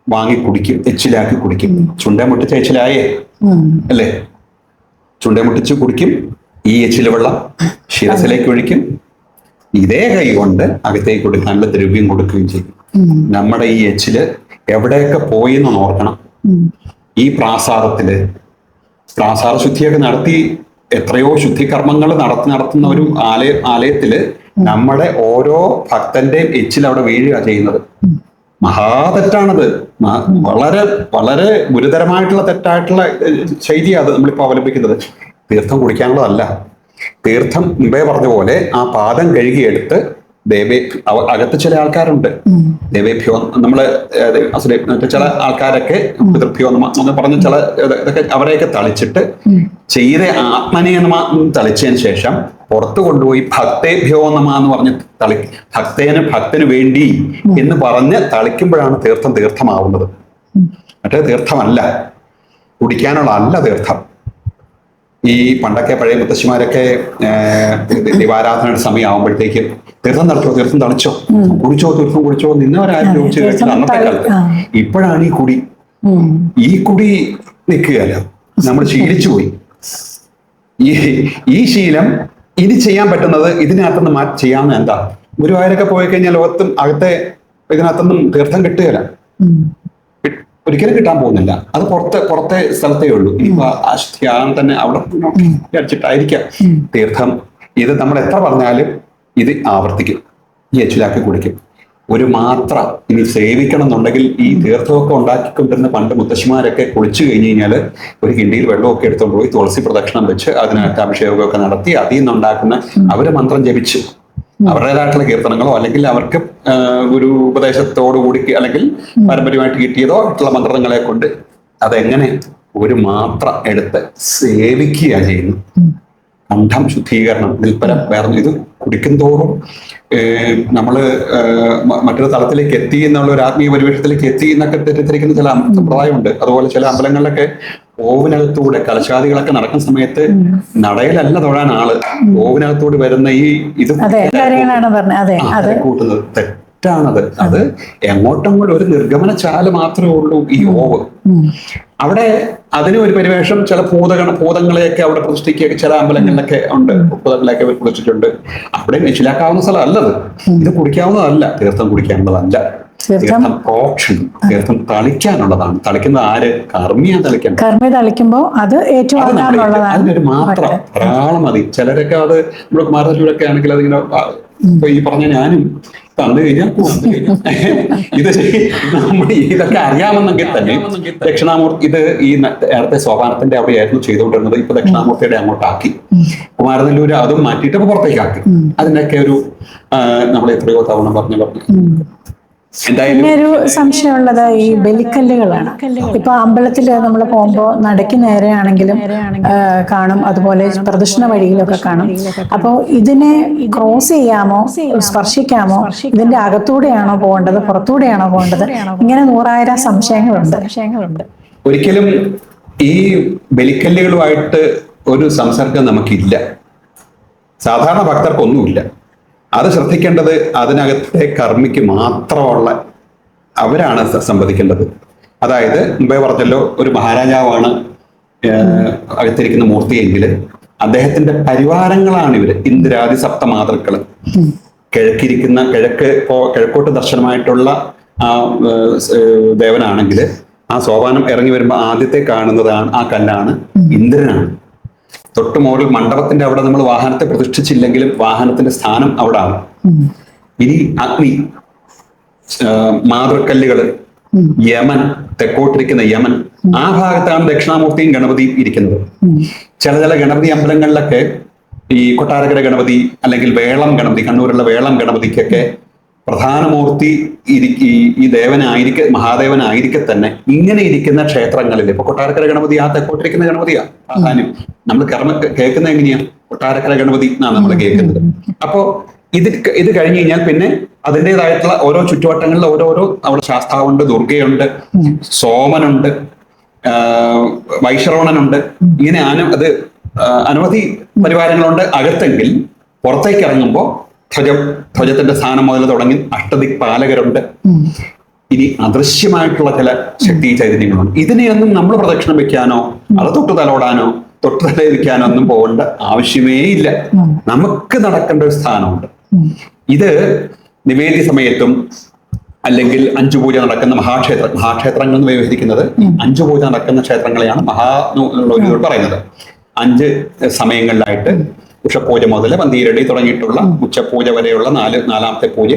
വാങ്ങി കുടിക്കും, എച്ചിലാക്കി കുടിക്കും. ചുണ്ട മുട്ടിച്ച എച്ചിലായേ അല്ലേ? ചുണ്ട മുട്ടിച്ച് കുടിക്കും, ഈ എച്ചില് വെള്ളം ശിരസിലേക്ക് ഒഴിക്കും, ഇതേ കൈ കൊണ്ട് അകത്തേക്ക് കൊടുക്കാനുള്ള ദ്രവ്യം കൊടുക്കുകയും ചെയ്യും. നമ്മുടെ ഈ എച്ചില് എവിടെയൊക്കെ പോയി എന്ന് ഓർക്കണം. ഈ പ്രാസാദ ശുദ്ധിയൊക്കെ നടത്തി എത്രയോ ശുദ്ധികർമ്മങ്ങൾ നടത്തുന്ന ഒരു ആലയത്തില് നമ്മുടെ ഓരോ ഭക്തന്റെയും എച്ചിൽ അവിടെ വീഴുക ചെയ്യുന്നത്. മഹാതെറ്റാണത്. വളരെ വളരെ ഗുരുതരമായിട്ടുള്ള തെറ്റായിട്ടുള്ള ശൈലിയാണ് അത് നമ്മളിപ്പോ അവലംബിക്കുന്നത്. തീർത്ഥം കുടിക്കാനുള്ളതല്ല. തീർത്ഥം മുമ്പേ പറഞ്ഞ പോലെ ആ പാദം കഴുകിയെടുത്ത് അകത്ത് ചില ആൾക്കാരുണ്ട്, ദേവേഭ്യോ നമ്മള് ചില ആൾക്കാരൊക്കെ പിതൃഭ്യോ എന്ന് പറഞ്ഞ ചില ഇതൊക്കെ അവരെയൊക്കെ തളിച്ചിട്ട് ചെയ്ത ആത്മനെ തളിച്ചതിന് ശേഷം പുറത്തു കൊണ്ടുപോയി ഭക്തേഭ്യോ നമ എന്ന് പറഞ്ഞ് ഭക്തന് വേണ്ടി എന്ന് പറഞ്ഞ് തളിക്കുമ്പോഴാണ് തീർത്ഥമാവുന്നത്. മറ്റേ തീർത്ഥമല്ല, കുടിക്കാനുള്ള അല്ല തീർത്ഥം. ഈ പണ്ടൊക്കെ പഴയ മുത്തശ്ശിമാരൊക്കെ ദീപാരാധനയുടെ സമയമാകുമ്പോഴത്തേക്ക് തീർത്ഥം തളിച്ചോ, തീർത്ഥം കുടിച്ചോ നിന്നവരാരും ചോദിച്ചു കഴിച്ചത് അന്നത്തെ കാലത്ത്. ഇപ്പോഴാണ് ഈ കുടി നിൽക്കുകയല്ല, നമ്മൾ ശീലിച്ചു പോയി. ഈ ശീലം ഇനി ചെയ്യാൻ പറ്റുന്നത് ഇതിനകത്തുനിന്ന് ചെയ്യാവുന്ന എന്താ? ഗുരുവായൂരൊക്കെ പോയി കഴിഞ്ഞാൽ ലോകത്തും അകത്തെ ഇതിനകത്തൊന്നും തീർത്ഥം കിട്ടുകയില്ല, ഒരിക്കലും കിട്ടാൻ പോകുന്നില്ല. അത് പുറത്തെ സ്ഥലത്തേ ഉള്ളൂ. ഇനിയിപ്പോ ധ്യാനം തന്നെ അവിടെ വിചാരിച്ചിട്ടായിരിക്കാം തീർത്ഥം. ഇത് നമ്മൾ എത്ര പറഞ്ഞാലും ഇത് ആവർത്തിക്കും, ഈ എച്ചിലാക്കി കുടിക്കും. ഒരു മാത്ര ഇനി സേവിക്കണം എന്നുണ്ടെങ്കിൽ ഈ തീർത്ഥമൊക്കെ ഉണ്ടാക്കിക്കൊണ്ടിരുന്ന പണ്ട് മുത്തശ്ശിമാരൊക്കെ കുളിച്ചു കഴിഞ്ഞ് കഴിഞ്ഞാൽ ഒരു കിണ്ടിയിൽ വെള്ളമൊക്കെ എടുത്തുകൊണ്ട് പോയി തുളസി പ്രദക്ഷിണം വെച്ച് അതിനകത്ത് അഭിഷേകമൊക്കെ നടത്തി അതിൽ നിന്നുണ്ടാക്കുന്ന അവര് മന്ത്രം ജപിച്ചു അവരുടേതായിട്ടുള്ള കീർത്തനങ്ങളോ അല്ലെങ്കിൽ അവർക്ക് ഒരു ഉപദേശത്തോടു കൂടി അല്ലെങ്കിൽ പാരമ്പര്യമായിട്ട് കിട്ടിയതോ ആയിട്ടുള്ള മന്ത്രങ്ങളെ കൊണ്ട് അതെങ്ങനെ ഒരു മാത്ര എടുത്ത് സേവിക്കുകയാണ് ചെയ്യുന്നു. കണ്ഠം ശുദ്ധീകരണം നിൽപ്പരം വേറെ ഇത് കുടിക്കും തോറും നമ്മള് മറ്റൊരു തലത്തിലേക്ക് എത്തി എന്നുള്ള ഒരു ആത്മീയ പരിവേഷത്തിലേക്ക് എത്തി എന്നൊക്കെ തെറ്റിദ്ധരിക്കുന്ന ചില സമ്പ്രദായമുണ്ട്. അതുപോലെ ചില അമ്പലങ്ങളിലൊക്കെ ഓവിനകത്തൂടെ കലശാദികളൊക്കെ നടക്കുന്ന സമയത്ത് നടയിലല്ല തൊഴാൻ ആള് ഓവിനകത്തൂടെ വരുന്ന ഈ ഇത് കൂട്ടുന്നത് തെറ്റാണത്. അത് എങ്ങോട്ടങ്ങോട്ട് ഒരു നിർഗമന ചാല് മാത്രമേ ഉള്ളൂ ഈ ഓവ്. അവിടെ അതിന് ഒരു പരിവേഷം ചില ഭൂതങ്ങളെയൊക്കെ അവിടെ പ്രതിഷ്ഠിക്കുക ചില അമ്പലങ്ങളിലൊക്കെ ഉണ്ട്, ഭൂതങ്ങളെയൊക്കെ പ്രതിഷ്ഠിച്ചിട്ടുണ്ട്. അവിടെ മനസ്സിലാക്കാവുന്ന സ്ഥലമല്ലത്. ഇത് കുടിക്കാവുന്നതല്ല, തീർത്ഥം കുടിക്കാനുള്ളതല്ല. തീർത്ഥം പ്രോക്ഷൻ, തീർത്ഥം തളിക്കാനുള്ളതാണ്. തളിക്കുന്നത് ആര്? കർമ്മിയാ തളിക്കണം. കർമ്മി തളിക്കുമ്പോ അത് അതിനൊരു മാത്രം ധാരാളം മതി. ചിലരൊക്കെ അത് നമ്മുടെ കുമാരത്തിലൂടെയൊക്കെ ആണെങ്കിൽ അതിങ്ങനെ ഈ പറഞ്ഞ ഞാനും തന്നു കഴിഞ്ഞാൽ ഇത് നമ്മൾ ഇതൊക്കെ അറിയാമെന്നെങ്കിൽ തന്നെ ദക്ഷിണാമൂർത്തി ഇത് ഈ നേരത്തെ സോപാനത്തിന്റെ അവിടെയായിരുന്നു ചെയ്തുകൊണ്ടിരുന്നത്. ഇപ്പൊ ദക്ഷിണാമൂർത്തിയുടെ അങ്ങോട്ടാക്കി. കുമാരനെല്ലൂര് അതും മാറ്റിയിട്ട് പുറത്തേക്ക് ആക്കി. അതിനൊക്കെ ഒരു നമ്മൾ എത്രയോ തവണ പറഞ്ഞു എന്തായാലും പിന്നെ ഒരു സംശയമുള്ളത് ഈ ബലിക്കല്ലുകളാണ്. ഇപ്പൊ അമ്പലത്തിൽ നമ്മൾ പോകുമ്പോൾ നടയ്ക്ക് നേരെയാണെങ്കിലും കാണും, അതുപോലെ പ്രദക്ഷിണ വഴിയിലൊക്കെ കാണും. അപ്പോൾ ഇതിനെ ക്രോസ് ചെയ്യാമോ, സ്പർശിക്കാമോ? ഇതിന്റെ അകത്തൂടെയാണോ പോകേണ്ടത്, പുറത്തൂടെയാണോ പോകേണ്ടത്? ഇങ്ങനെ 100,000 സംശയങ്ങളുണ്ട്. ഒരിക്കലും ഈ ബലിക്കല്ലുകളുമായിട്ട് ഒരു സംസർഗം നമുക്കില്ല. സാധാരണ ഭക്തർക്കൊന്നുമില്ല. അത് ശ്രദ്ധിക്കേണ്ടത് അതിനകത്തെ കർമ്മിക്ക് മാത്രമുള്ള അവരാണ് സംവദിക്കേണ്ടത്. അതായത് മുമ്പേ പറഞ്ഞല്ലോ, ഒരു മഹാരാജാവാണ് അകത്തിരിക്കുന്ന മൂർത്തിയെങ്കിൽ അദ്ദേഹത്തിന്റെ പരിവാരങ്ങളാണ് ഇവര്, ഇന്ദ്രാദി സപ്തമാതൃക്കള്. കിഴക്കോട്ട് ദർശനമായിട്ടുള്ള ആ ദേവനാണെങ്കിൽ ആ സോപാനം ഇറങ്ങി വരുമ്പോൾ ആദ്യത്തെ കാണുന്നതാണ് ആ കല്ലാണ് ഇന്ദ്രനാണ്. തൊട്ട് മുകളിൽ മണ്ഡപത്തിന്റെ അവിടെ നമ്മൾ വാഹനത്തെ പ്രതിഷ്ഠിച്ചില്ലെങ്കിലും വാഹനത്തിന്റെ സ്ഥാനം അവിടെ ആണ്. ഇനി അഗ്നി, മാതൃക്കല്ലുകള്, യമൻ, തെക്കോട്ടിരിക്കുന്ന യമൻ, ആ ഭാഗത്താണ് ദക്ഷിണാമൂർത്തിയും ഗണപതിയും ഇരിക്കുന്നത്. ചില ഗണപതി അമ്പലങ്ങളിലൊക്കെ ഈ കൊട്ടാരക്കര ഗണപതി അല്ലെങ്കിൽ വേളം ഗണപതി, കണ്ണൂരുള്ള വേളം ഗണപതിക്കൊക്കെ പ്രധാനമൂർത്തി ഈ മഹാദേവനായിരിക്കെ തന്നെ ഇങ്ങനെ ഇരിക്കുന്ന ക്ഷേത്രങ്ങളിൽ, ഇപ്പൊ കൊട്ടാരക്കര ഗണപതി ആ തെക്കോട്ടിരിക്കുന്ന ഗണപതിയാ പ്രാധാന്യം. നമ്മൾ കേൾക്കുന്നത് എങ്ങനെയാ? കൊട്ടാരക്കര ഗണപതി എന്നാണ് നമ്മൾ കേൾക്കുന്നത്. അപ്പോ ഇത് കഴിഞ്ഞു കഴിഞ്ഞാൽ പിന്നെ അതിൻ്റെതായിട്ടുള്ള ഓരോ ചുറ്റുവട്ടങ്ങളിൽ ഓരോരോ അവിടെ ശാസ്താവുണ്ട്, ദുർഗയുണ്ട്, സോമനുണ്ട്, വൈശ്രവണനുണ്ട്. ഇങ്ങനെ അനവധി പരിവാരങ്ങളുണ്ട് അകത്തെങ്കിൽ. പുറത്തേക്ക് ഇറങ്ങുമ്പോൾ ധ്വജത്തിന്റെ സ്ഥാനം മുതൽ തുടങ്ങി അഷ്ടദിക്പാലകരുണ്ട്. ഇനി അദൃശ്യമായിട്ടുള്ള ചില ശക്തി ചൈതന്യങ്ങളുണ്ട്. ഇതിനെയൊന്നും നമ്മൾ പ്രദക്ഷിണം വെക്കാനോ അത് തൊട്ടു തലയിരിക്കാനോ ഒന്നും പോകേണ്ട ആവശ്യമേ ഇല്ല. നമുക്ക് നടക്കേണ്ട ഒരു സ്ഥാനമുണ്ട്. ഇത് നിവേദ്യ സമയത്തും അല്ലെങ്കിൽ 5 പൂജ നടക്കുന്ന മഹാക്ഷേത്രങ്ങൾ എന്ന് വ്യവഹരിക്കുന്നത് 5 പൂജ നടക്കുന്ന ക്ഷേത്രങ്ങളെയാണ് പറയുന്നത്. 5 സമയങ്ങളിലായിട്ട് ഉഷപൂജ മുതൽ പന്തീരടി തുടങ്ങിയിട്ടുള്ള ഉച്ചപൂജ വരെയുള്ള 4ാമത്തെ പൂജ,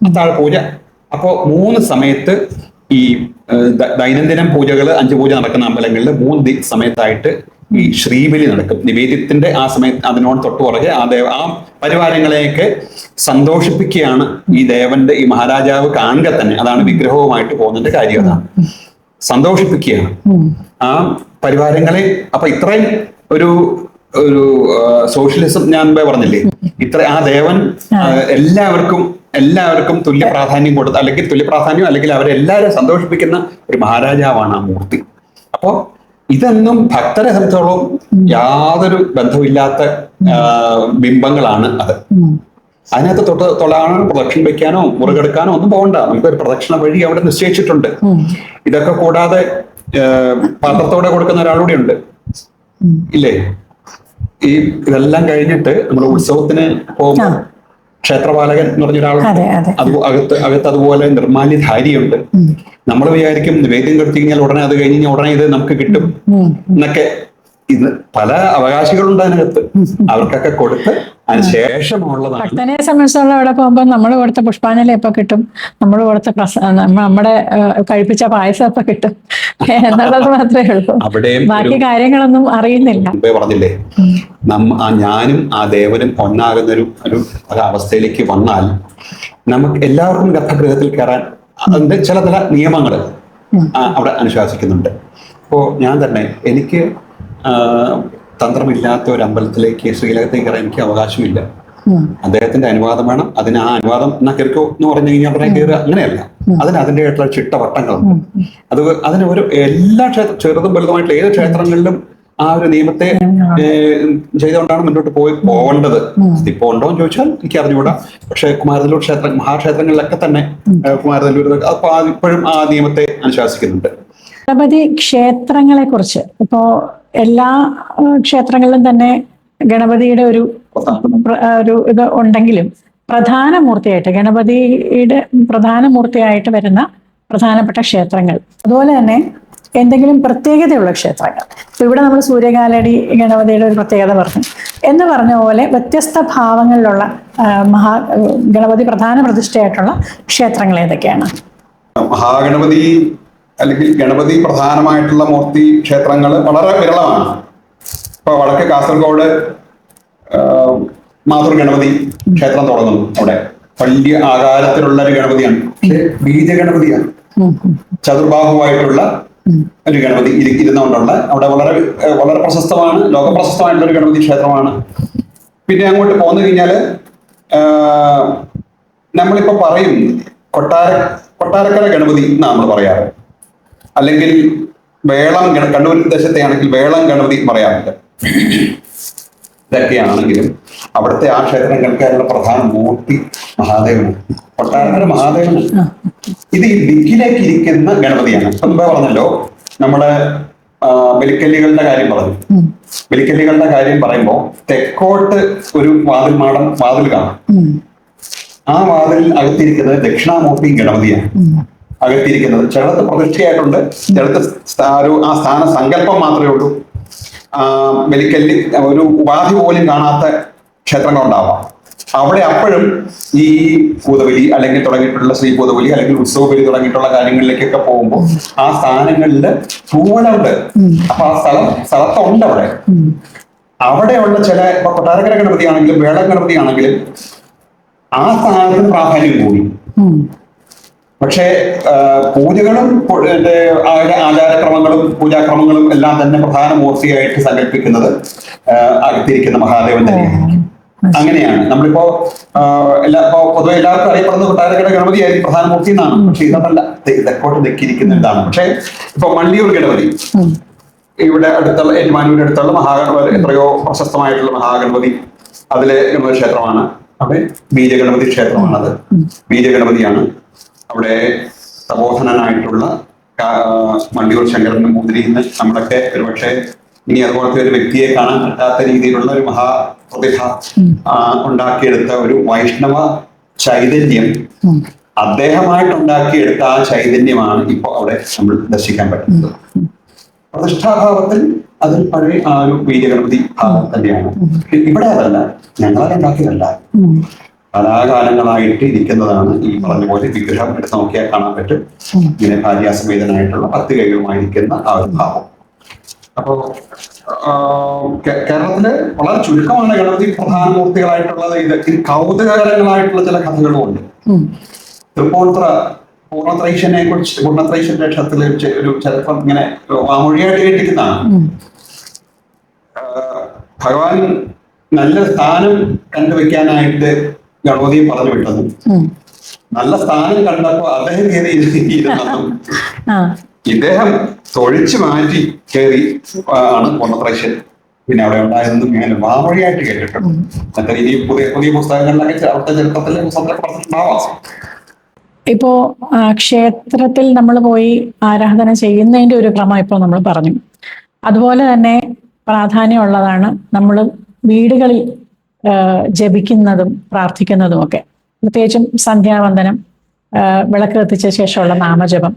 അത്താഴ പൂജ. അപ്പോ 3 സമയത്ത് ഈ ദൈനംദിനം പൂജകൾ 5 പൂജ നടക്കുന്ന അമ്പലങ്ങളിൽ 3 സമയത്തായിട്ട് ഈ ശ്രീബലി നടക്കും. നിവേദ്യത്തിന്റെ ആ സമയത്ത് അതിനോട് തൊട്ടു പുറകെ ആ പരിവാരങ്ങളെയൊക്കെ സന്തോഷിപ്പിക്കുകയാണ് ഈ മഹാരാജാവ് കാണുക തന്നെ. അതാണ് വിഗ്രഹവുമായിട്ട് പോകുന്നതിന്റെ കാര്യം. അതാണ് സന്തോഷിപ്പിക്കുകയാണ് ആ പരിവാരങ്ങളെ. അപ്പൊ ഇത്രയും ഒരു സോഷ്യലിസം ഞാൻ മുമ്പേ പറഞ്ഞില്ലേ, ആ ദേവൻ എല്ലാവർക്കും തുല്യ പ്രാധാന്യം കൊടുത്ത്, അല്ലെങ്കിൽ അവരെല്ലാവരും സന്തോഷിപ്പിക്കുന്ന ഒരു മഹാരാജാവാണ് ആ മൂർത്തി. അപ്പോ ഇതൊന്നും ഭക്തരെ സംബന്ധിച്ചോളം യാതൊരു ബന്ധമില്ലാത്ത ബിംബങ്ങളാണ് അത്. അതിനകത്ത് തൊടാനോ പ്രദക്ഷിണം വെക്കാനോ മുറുകെടുക്കാനോ ഒന്നും പോകണ്ട. നമുക്കൊരു പ്രദക്ഷിണ വഴി അവിടെ നിശ്ചയിച്ചിട്ടുണ്ട്. ഇതൊക്കെ കൂടാതെ പാത്രത്തോടെ കൊടുക്കുന്ന ഒരാളൂടെ ഉണ്ട്, ഇല്ലേ? ഇതെല്ലാം കഴിഞ്ഞിട്ട് നമ്മൾ ഉത്സവത്തിന് പോകുമ്പോൾ ക്ഷേത്രപാലകൻ എന്ന് പറഞ്ഞ ഒരാളുണ്ട്. അകത്ത് അതുപോലെ നിർമാല്യധാരിയുണ്ട്. നമ്മൾ വിചാരിക്കും നിവേദ്യം കൊടുത്തു കഴിഞ്ഞാൽ ഉടനെ അത് കഴിഞ്ഞ് ഉടനെ ഇത് നമുക്ക് കിട്ടും എന്നൊക്കെ. ഇത് പല അവകാശികളുണ്ട് അതിനകത്ത്. അവർക്കൊക്കെ കൊടുത്ത് അതിന് ശേഷമുള്ളതാണ്. ഭക്തനെ സംബന്ധിച്ചുള്ള അവിടെ പോകുമ്പോൾ നമ്മൾ കൊടുത്ത പുഷ്പാഞ്ജലി എപ്പോ കിട്ടും, നമ്മൾ കൊടുത്ത നമ്മുടെ കഴിപ്പിച്ച പായസം എപ്പോ കിട്ടും എന്നുള്ളത് മാത്രമേ ഉള്ളൂ. ബാക്കി കാര്യങ്ങളൊന്നും അറിയുന്നില്ല. പറഞ്ഞില്ലേ, ഞാനും ആ ദേവനും ഒന്നാകുന്ന ഒരു അവസ്ഥയിലേക്ക് വന്നാൽ നമുക്ക് എല്ലാവർക്കും ഗർഭഗൃഹത്തിൽ കയറാൻ അതിന്റെ ചില നിയമങ്ങൾ അവിടെ അനുശാസിക്കുന്നുണ്ട്. അപ്പോ ഞാൻ തന്നെ എനിക്ക് തന്ത്രമില്ലാത്ത ഒരു അമ്പലത്തിലേക്ക് ശ്രീലകത്തേക്ക് കയറാൻ എനിക്ക് അവകാശമില്ല. അദ്ദേഹത്തിന്റെ അനുവാദം വേണം. അതിന് ആ അനുവാദം എന്നാ കയറിക്കോ എന്ന് പറഞ്ഞു കഴിഞ്ഞാൽ ഉടനെ കയറുക, അങ്ങനെയല്ല. അതിൻ്റെതായിട്ടുള്ള ചിട്ടവട്ടങ്ങളുണ്ട്. അതിന് ഒരു എല്ലാ ചെറുതും വലുതുമായിട്ടുള്ള ഏത് ക്ഷേത്രങ്ങളിലും ആ ഒരു നിയമത്തെ ചെയ്തുകൊണ്ടാണ് മുന്നോട്ട് പോകേണ്ടത്. ഇപ്പോ ഉണ്ടോ എന്ന് ചോദിച്ചാൽ എനിക്ക് അറിഞ്ഞുകൂടാ. പക്ഷെ കുമാരനെല്ലൂർ മഹാക്ഷേത്രങ്ങളിലൊക്കെ തന്നെ കുമാരനെല്ലൂർ ഇപ്പോഴും ആ നിയമത്തെ അനുശാസിക്കുന്നുണ്ട്. ഗണപതി ക്ഷേത്രങ്ങളെ കുറിച്ച് ഇപ്പോ എല്ലാ ക്ഷേത്രങ്ങളിലും തന്നെ ഗണപതിയുടെ ഒരു ഇത് ഉണ്ടെങ്കിലും ഗണപതിയുടെ പ്രധാന മൂർത്തിയായിട്ട് വരുന്ന പ്രധാനപ്പെട്ട ക്ഷേത്രങ്ങൾ, അതുപോലെ തന്നെ എന്തെങ്കിലും പ്രത്യേകതയുള്ള ക്ഷേത്രങ്ങൾ. ഇപ്പൊ ഇവിടെ നമ്മൾ സൂര്യകാലടി ഗണപതിയുടെ ഒരു പ്രത്യേകത പറഞ്ഞു എന്ന് പറഞ്ഞ പോലെ വ്യത്യസ്ത ഭാവങ്ങളിലുള്ള ഗണപതി പ്രധാന പ്രതിഷ്ഠയായിട്ടുള്ള ക്ഷേത്രങ്ങൾ ഏതൊക്കെയാണ്? മഹാഗണപതി അല്ലെങ്കിൽ ഗണപതി പ്രധാനമായിട്ടുള്ള മൂർത്തി ക്ഷേത്രങ്ങൾ വളരെ വിരളമാണ്. ഇപ്പൊ വടക്ക് കാസർഗോഡ് മാതൃ ഗണപതി ക്ഷേത്രം തുടങ്ങുന്നു. അവിടെ വലിയ ആകാരത്തിലുള്ള ഒരു ഗണപതിയാണ് പക്ഷെ ബീജഗണപതിയാണ്. ചതുർബാഹുവായിട്ടുള്ള ഒരു ഗണപതി ഇരുന്നുകൊണ്ടുള്ള അവിടെ വളരെ വളരെ പ്രശസ്തമാണ്, ലോക പ്രശസ്തമായിട്ടുള്ള ഒരു ഗണപതി ക്ഷേത്രമാണ്. പിന്നെ അങ്ങോട്ട് പോന്നു കഴിഞ്ഞാല് നമ്മളിപ്പോ പറയും കൊട്ടാരക്കര ഗണപതി എന്നാണ് നമ്മൾ പറയാറ്. അല്ലെങ്കിൽ വേളം കണ്ണൂർ ദേശത്തെ ആണെങ്കിൽ വേളം ഗണപതി പറയാറുണ്ട്. ഇതൊക്കെയാണെങ്കിലും അവിടുത്തെ ആ ക്ഷേത്രങ്ങൾക്കായുള്ള പ്രധാന മൂർത്തി മഹാദേവനാണ്, കൊട്ടാരക്കര മഹാദേവനാണ്. ഇത് ഈ ദിക്കിലേക്ക് ഇരിക്കുന്ന ഗണപതിയാണ്. ഇപ്പൊ മുമ്പേ പറഞ്ഞല്ലോ, നമ്മുടെ ബലിക്കല്ലികളുടെ കാര്യം പറഞ്ഞു. ബലിക്കല്ലികളുടെ കാര്യം പറയുമ്പോൾ തെക്കോട്ട് ഒരു വാതിൽ കാണാം. ആ വാതിലിൽ അകത്തിരിക്കുന്നത് ദക്ഷിണാമൂർത്തി ഗണപതിയാണ് അകത്തിരിക്കുന്നത്. ചിലത്ത് പ്രതിഷ്ഠയായിട്ടുണ്ട്, ചിലത്ത് ആ സ്ഥാന സങ്കല്പം മാത്രമേ ഉള്ളൂ. ബലിക്കല്ലി ഒരു ഉപാധി പോലും കാണാത്ത ക്ഷേത്രങ്ങളുണ്ടാവാം. അവിടെ അപ്പോഴും ഈ ഭൂതബലി അല്ലെങ്കിൽ തുടങ്ങിയിട്ടുള്ള ശ്രീ ഭൂതബലി അല്ലെങ്കിൽ ഉത്സവബലി തുടങ്ങിയിട്ടുള്ള കാര്യങ്ങളിലേക്കൊക്കെ പോകുമ്പോൾ ആ സ്ഥാനങ്ങളിൽ തൂവലുണ്ട്. അപ്പൊ ആ സ്ഥലത്തുണ്ട് അവിടെയുള്ള ചില ഇപ്പൊ കൊട്ടാരക്കര ഗണപതി ആണെങ്കിലും വേളം ഗണപതി ആണെങ്കിലും ആ സ്ഥാനത്തിന് പ്രാധാന്യം കൂടി. പക്ഷേ പൂജകളും ആചാരക്രമങ്ങളും പൂജാക്രമങ്ങളും എല്ലാം തന്നെ പ്രധാന മൂർത്തിയായിട്ട് സങ്കല്പിക്കുന്നത് അകത്തിരിക്കുന്ന മഹാദേവൻ തന്നെയാണ്. അങ്ങനെയാണ് നമ്മളിപ്പോ പൊതുവെ എല്ലാവർക്കും അറിയപ്പെടുന്ന കൊട്ടാരക്കര ഗണപതി ആയിരിക്കും പ്രധാന മൂർത്തി എന്നാണ്. പക്ഷെ ഇതല്ല, തെക്കോട്ട് തെക്കിയിരിക്കുന്ന ഇതാണ്. പക്ഷെ ഇപ്പൊ മള്ളിയൂർ ഗണപതി ഇവിടെ അടുത്തുള്ള ഏറ്റുമാനൂരിന്റെ അടുത്തുള്ള മഹാഗണപതി, എത്രയോ പ്രശസ്തമായിട്ടുള്ള മഹാഗണപതി, അതിലെ ഗണപതി ക്ഷേത്രമാണ്. അവിടെ ബീജഗണപതി ക്ഷേത്രമാണത്. ബീജഗണപതിയാണ്. അവിടെ തപോധനനായിട്ടുള്ള മള്ളിയൂർ ശങ്കരൻ നമ്പൂതിരിന്ന് നമ്മളൊക്കെ ഒരുപക്ഷെ ഇനി അതുപോലത്തെ ഒരു വ്യക്തിയെ കാണാൻ പറ്റാത്ത രീതിയിലുള്ള ഒരു മഹാപ്രതിഭ ഉണ്ടാക്കിയെടുത്ത ഒരു വൈഷ്ണവ ചൈതന്യം, അദ്ദേഹമായിട്ടുണ്ടാക്കിയെടുത്ത ആ ചൈതന്യമാണ് ഇപ്പോൾ അവിടെ നമ്മൾ ദർശിക്കാൻ പറ്റുന്നത്. പ്രതിഷ്ഠാഭാവത്തിൽ അതിൽ പഴയ ആ ഒരു ബീജഗണപതി ഭാവം തന്നെയാണ്. ഇവിടെ അതല്ല, ഞങ്ങളത് ഉണ്ടാക്കിയതല്ല, കലാകാലങ്ങളായിട്ട് ഇരിക്കുന്നതാണ്. ഈ പറഞ്ഞ പോലെ വിഗ്രഹം എടുത്ത് നോക്കിയാൽ കാണാൻ പറ്റും. ഇങ്ങനെ ഭാര്യാസമേതനായിട്ടുള്ള 10 കൈകളുമായിരിക്കുന്ന ആ ഒരു ഭാവം. അപ്പോ കേരളത്തില് വളരെ ചുരുക്കമാണ് ഗണപതി പ്രധാന മൂർത്തികളായിട്ടുള്ളത്. ഇത് കൗതുകകരങ്ങളായിട്ടുള്ള ചില കഥകളും ഉണ്ട്. തൃപ്പൂണിത്തുറ പൂർണ്ണത്രൈശനെ കുറിച്ച്, പൂർണ്ണത്രൈശന്റെ ക്ഷേത്രത്തിലെ ഒരു ചരിത്രം ഇങ്ങനെ വാമൊഴിയായിട്ട് കേട്ടിരിക്കുന്നതാണ്. ഭഗവാൻ നല്ല സ്ഥാനം കണ്ടുവെക്കാനായിട്ട് ഗണപതിയെ പറഞ്ഞു വിട്ടതും, നല്ല സ്ഥാനം കണ്ടപ്പോ അദ്ദേഹം കയറി ഇരുന്നതും ഇദ്ദേഹം തൊഴിച്ചു മാറ്റി കയറി ആണ് പൂർണ്ണത്രൈശൻ പിന്നെ അവിടെ ഉണ്ടായതെന്നും ഇങ്ങനെ വാമൊഴിയായിട്ട് കേട്ടിട്ടുണ്ട്. എന്നിട്ട് ഇനി പുതിയ പുസ്തകങ്ങളിലൊക്കെ അവിടുത്തെ ചരിത്രത്തിലെ പറഞ്ഞിട്ടുണ്ടാവാം. ഇപ്പോ ക്ഷേത്രത്തിൽ നമ്മൾ പോയി ആരാധന ചെയ്യുന്നതിന്റെ ഒരു ക്രമം ഇപ്പോൾ നമ്മൾ പറഞ്ഞു. അതുപോലെ തന്നെ പ്രാധാന്യമുള്ളതാണ് നമ്മൾ വീടുകളിൽ ജപിക്കുന്നതും പ്രാർത്ഥിക്കുന്നതും ഒക്കെ. പ്രത്യേകിച്ചും സന്ധ്യാവന്ദനം, വിളക്ക് കത്തിച്ച ശേഷമുള്ള നാമജപം.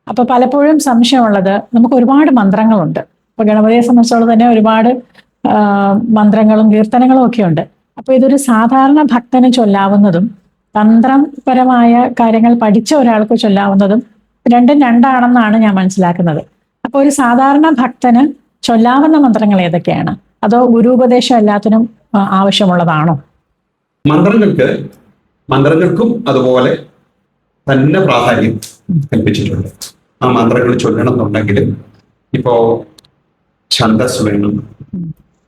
അപ്പൊ പലപ്പോഴും സംശയമുള്ളത്, നമുക്ക് ഒരുപാട് മന്ത്രങ്ങളുണ്ട്. ഇപ്പൊ ഗണപതിയെ സംബന്ധിച്ചോളം തന്നെ ഒരുപാട് മന്ത്രങ്ങളും കീർത്തനങ്ങളും ഒക്കെ ഉണ്ട്. അപ്പൊ ഇതൊരു സാധാരണ ഭക്തന് ചൊല്ലാവുന്നതും തന്ത്രപരമായ കാര്യങ്ങൾ പഠിച്ച ഒരാൾക്ക് ചൊല്ലാവുന്നതും രണ്ടും രണ്ടാണെന്നാണ് ഞാൻ മനസ്സിലാക്കുന്നത്. അപ്പൊ ഒരു സാധാരണ ഭക്തന് ചൊല്ലാവുന്ന മന്ത്രങ്ങൾ ഏതൊക്കെയാണ്? അതോ ഗുരുപദേശം എല്ലാത്തിനും ആവശ്യമുള്ളതാണോ? മന്ത്രങ്ങൾക്കും അതുപോലെ തന്നെ പ്രാധാന്യം കൽപ്പിച്ചിട്ടുണ്ട്. ആ മന്ത്രങ്ങൾ ചൊല്ലണം എന്നുണ്ടെങ്കിൽ ഇപ്പോ ഛന്ദസ് വേണം.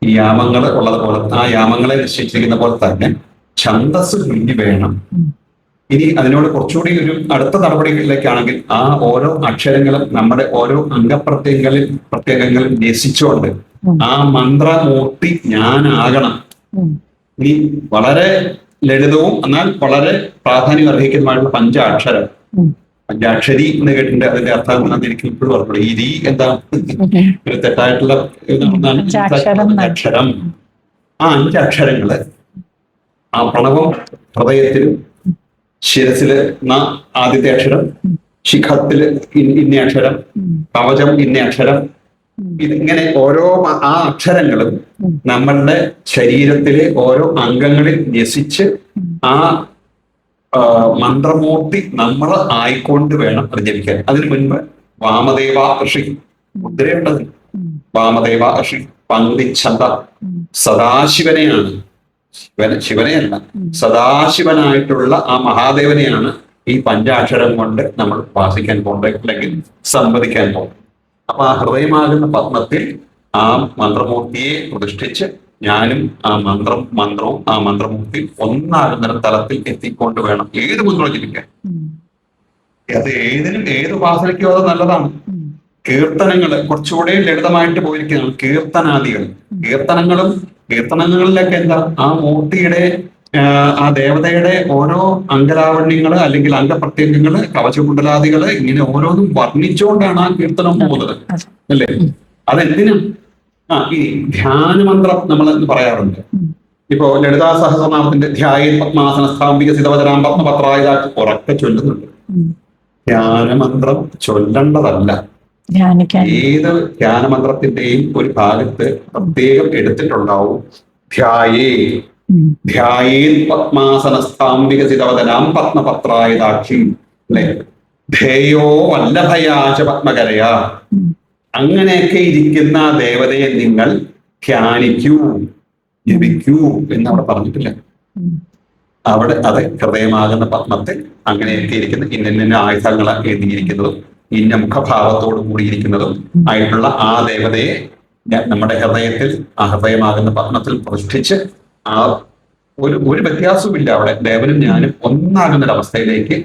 ഈ യാമങ്ങൾ ഉള്ളതുപോലെ ആ യാമങ്ങളെ നിശ്ചയിച്ചിരിക്കുന്ന പോലെ തന്നെ ഛന്ദസ് വേണം. ഇനി അതിനോട് കുറച്ചുകൂടി ഒരു അടുത്ത നടപടികളിലേക്കാണെങ്കിൽ ആ ഓരോ അക്ഷരങ്ങളും നമ്മുടെ ഓരോ പ്രത്യംഗങ്ങളിൽ രസിച്ചുകൊണ്ട് ആ മന്ത്രമൂർത്തി ഞാനാകണം. ഇനി വളരെ ലളിതവും എന്നാൽ വളരെ പ്രാധാന്യം അർഹിക്കുന്നതുമായിട്ടുള്ള പഞ്ചാക്ഷരി എന്ന് കേട്ടിട്ടുണ്ട്. അതിന്റെ അർത്ഥം എന്താണെന്ന് എനിക്ക് ഇപ്പോഴും ഓർമ്മയുള്ളൂ. ഈ രീ എന്താണ് ഒരു തെറ്റായിട്ടുള്ള അക്ഷരം. ആ 5 അക്ഷരങ്ങള് ആ പ്രണവം ഹൃദയത്തിലും ശിരസില് ആദ്യത്തെ അക്ഷരം, ശിഖത്തില് ഇന്ന അക്ഷരം, കവചം ഇന്ന അക്ഷരം, ഇതിങ്ങനെ ഓരോ ആ അക്ഷരങ്ങളും നമ്മളുടെ ശരീരത്തിലെ ഓരോ അംഗങ്ങളിൽ ന്യസിച്ച് ആ മന്ത്രമൂർത്തി നമ്മൾ ആയിക്കൊണ്ട് വേണം അത് ജപിക്കാൻ. അതിനു മുൻപ് വാമദേവ ഋഷി മുദ്രയുണ്ടത്. വാമദേവ ഋഷി പങ്ക്തിച്ഛന്ദ സദാശിവനെയാണ്, ശിവനെയല്ല, സദാശിവനായിട്ടുള്ള ആ മഹാദേവനെയാണ് ഈ പഞ്ചാക്ഷരം കൊണ്ട് നമ്മൾ ഉപാസിക്കാൻ പോകുന്നത് അല്ലെങ്കിൽ സംവദിക്കാൻ പോകുന്നത്. അപ്പൊ ആ ഹൃദയമാകുന്ന പത്മത്തിൽ ആ മന്ത്രമൂർത്തിയെ പ്രതിഷ്ഠിച്ച് ഞാനും ആ മന്ത്രവും ആ മന്ത്രമൂർത്തി ഒന്നാകുന്ന തലത്തിൽ എത്തിക്കൊണ്ട് വേണം ഏത് മന്ത്രവും ജപിക്കാൻ. അത് ഏത് ഉപാസനയ്ക്കും അത് നല്ലതാണ്. കീർത്തനങ്ങള് കുറച്ചുകൂടെ ലളിതമായിട്ട് പോയിരിക്കുന്നതാണ്. കീർത്തനങ്ങളിലൊക്കെ എന്താ, ആ മൂർത്തിയുടെ ആ ദേവതയുടെ ഓരോ അംഗലാവണ്യങ്ങള് അല്ലെങ്കിൽ അംഗപ്രത്യംഗങ്ങള് കവചകുണ്ടലാദികള് ഇങ്ങനെ ഓരോന്നും വർണ്ണിച്ചുകൊണ്ടാണ് ആ കീർത്തനം പോകുന്നത്, അല്ലേ? അതെന്തിനും ഈ ധ്യാനമന്ത്രം നമ്മൾ പറയാറുണ്ട്. ഇപ്പോ ലളിതാ സഹസ്രനാമത്തിന്റെ ധ്യായ പത്മാസനസ്ഥാംബിക സിതവചനാം പത്മപത്രായ ഉറക്കെ ചൊല്ലുന്നുണ്ട്. ധ്യാനമന്ത്രം ചൊല്ലേണ്ടതല്ല. ഏത് ധ്യാനമന്ത്രത്തിന്റെയും ഒരു ഭാഗത്ത് പ്രത്യേകം എടുത്തിട്ടുണ്ടാവും ധ്യായേ പത്മാസനസ്ഥാംബിക സിതവചനാം പത്മപത്രായതാക്ഷി, അല്ലെ? ധേയോ വല്ലഭയാച പത്മകരയാ. അങ്ങനെയൊക്കെ ഇരിക്കുന്ന ദേവതയെ നിങ്ങൾ ധ്യാനിക്കൂ, ജപിക്കൂ എന്നവിടെ പറഞ്ഞിട്ടില്ല. അവിടെ അത് ഹൃദയമാകുന്ന പത്മത്തിൽ അങ്ങനെയൊക്കെ ഇരിക്കുന്ന ഇന്ന ആയുധങ്ങൾ എഴുതിയിരിക്കുന്നതും ഇന്ന മുഖഭാവത്തോടു കൂടിയിരിക്കുന്നതും ആയിട്ടുള്ള ആ ദേവതയെ നമ്മുടെ ഹൃദയത്തിൽ ആ ഹൃദയമാകുന്ന പത്മത്തിൽ പ്രതിഷ്ഠിച്ച് ആ ഒരു വ്യത്യാസവുമില്ല. അവിടെ ദേവനും ഞാനും ഒന്നാകുന്നൊരവസ്ഥയിലേക്ക്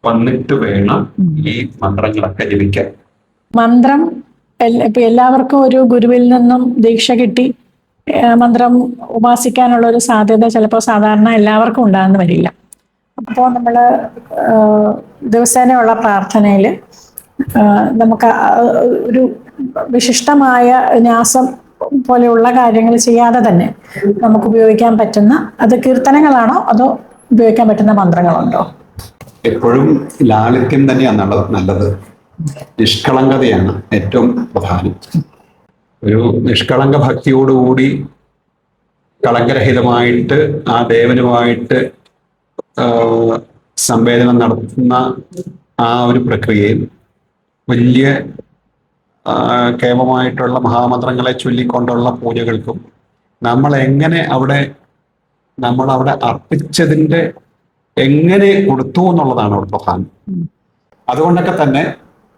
വന്നിട്ട് വേണം ഈ മന്ത്രങ്ങളൊക്കെ ജപിക്കാൻ. മന്ത്രം ഇപ്പൊ എല്ലാവർക്കും ഒരു ഗുരുവിൽ നിന്നും ദീക്ഷ കിട്ടി മന്ത്രം ഉപാസിക്കാനുള്ള ഒരു സാധ്യത ചിലപ്പോൾ സാധാരണ എല്ലാവർക്കും ഉണ്ടാകുന്ന വരില്ല. അപ്പോൾ നമ്മൾ ദിവസേനയുള്ള പ്രാർത്ഥനയിൽ നമുക്ക് ഒരു വിശിഷ്ടമായ ന്യാസം പോലെയുള്ള കാര്യങ്ങൾ ചെയ്യാതെ തന്നെ നമുക്ക് ഉപയോഗിക്കാൻ പറ്റുന്ന, അത് കീർത്തനങ്ങളാണോ അതോ ഉപയോഗിക്കാൻ പറ്റുന്ന മന്ത്രങ്ങളുണ്ടോ? എപ്പോഴും ലാളിത്യം തന്നെയാണ് നല്ലത്. നിഷ്കളങ്കതയാണ് ഏറ്റവും പ്രധാനം. ഒരു നിഷ്കളങ്ക ഭക്തിയോടുകൂടി കളങ്കരഹിതമായിട്ട് ആ ദേവനുമായിട്ട് സംവേദനം നടത്തുന്ന ആ ഒരു പ്രക്രിയയിൽ വലിയ കേവലമായിട്ടുള്ള മഹാമന്ത്രങ്ങളെ ചൊല്ലിക്കൊണ്ടുള്ള പൂജകൾക്കും നമ്മൾ അവിടെ അർപ്പിച്ചതിൻ്റെ എങ്ങനെ കൊടുത്തു എന്നുള്ളതാണ് അവിടെ പ്രധാനം. അതുകൊണ്ടൊക്കെ തന്നെ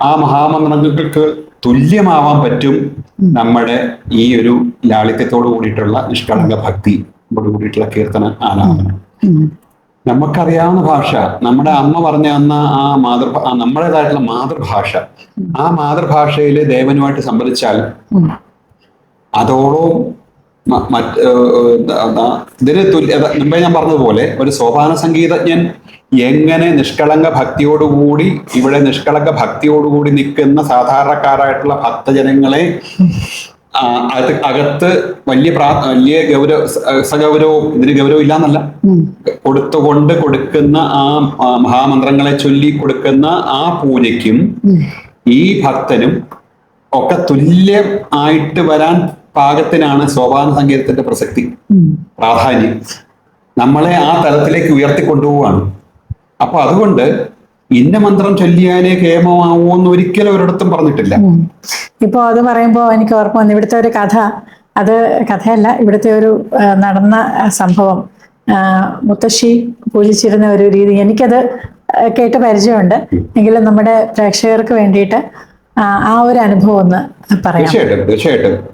ആ മഹാമന്ത്രങ്ങൾക്ക് തുല്യമാവാൻ പറ്റും നമ്മുടെ ഈ ഒരു ലാളിത്യത്തോട് കൂടിയിട്ടുള്ള നിഷ്കളങ്ക ഭക്തിയോട് കൂടിയിട്ടുള്ള കീർത്തന ആലാപനം. നമുക്കറിയാവുന്ന ഭാഷ, നമ്മുടെ അമ്മ പറഞ്ഞ തന്ന ആ നമ്മുടേതായിട്ടുള്ള മാതൃഭാഷ, ആ മാതൃഭാഷയിൽ ദേവനുമായിട്ട് സംബന്ധിച്ചാൽ അതോളം ഇതിന് മുമ്പേ ഞാൻ പറഞ്ഞതുപോലെ ഒരു സോപാന സംഗീതജ്ഞൻ എങ്ങനെ നിഷ്കളങ്ക ഭക്തിയോടുകൂടി നിഷ്കളങ്ക നിൽക്കുന്ന സാധാരണക്കാരായിട്ടുള്ള ഭക്തജനങ്ങളെ അകത്ത് വലിയ സഗൗരവവും, ഇതിന് ഗൗരവം ഇല്ലാന്നല്ല, കൊടുക്കുന്ന ആ മഹാമന്ത്രങ്ങളെ ചൊല്ലി കൊടുക്കുന്ന ആ പൂജയ്ക്കും ഈ ഭക്തനും ഒക്കെ തുല്യം ആയിട്ട് വരാൻ പാകത്തിനാണ് സോപാന സംഗീതത്തിന്റെ പ്രസക്തി, പ്രാധാന്യം. നമ്മളെ ആ തലത്തിലേക്ക് ഉയർത്തിക്കൊണ്ടുപോവാണ്. അപ്പൊ അതുകൊണ്ട് ഇന്ന മന്ത്രം ചൊല്ലിയാലേ കേമമാവൂ എന്ന് ഒരിക്കലും ഒരിടത്തും പറഞ്ഞിട്ടില്ല. ഇപ്പൊ അത് പറയുമ്പോ എനിക്ക് ഓർമ്മ വന്നു ഇവിടുത്തെ ഒരു കഥ. അത് കഥയല്ല, ഇവിടുത്തെ ഒരു നടന്ന സംഭവം. മുത്തശ്ശി പൂജിച്ചിരുന്ന ഒരു രീതി എനിക്കത് കേട്ട് പരിചയമുണ്ട്. എങ്കിലും നമ്മുടെ പ്രേക്ഷകർക്ക് വേണ്ടിയിട്ട് ആ ഒരു അനുഭവം ഒന്ന് പറയാം.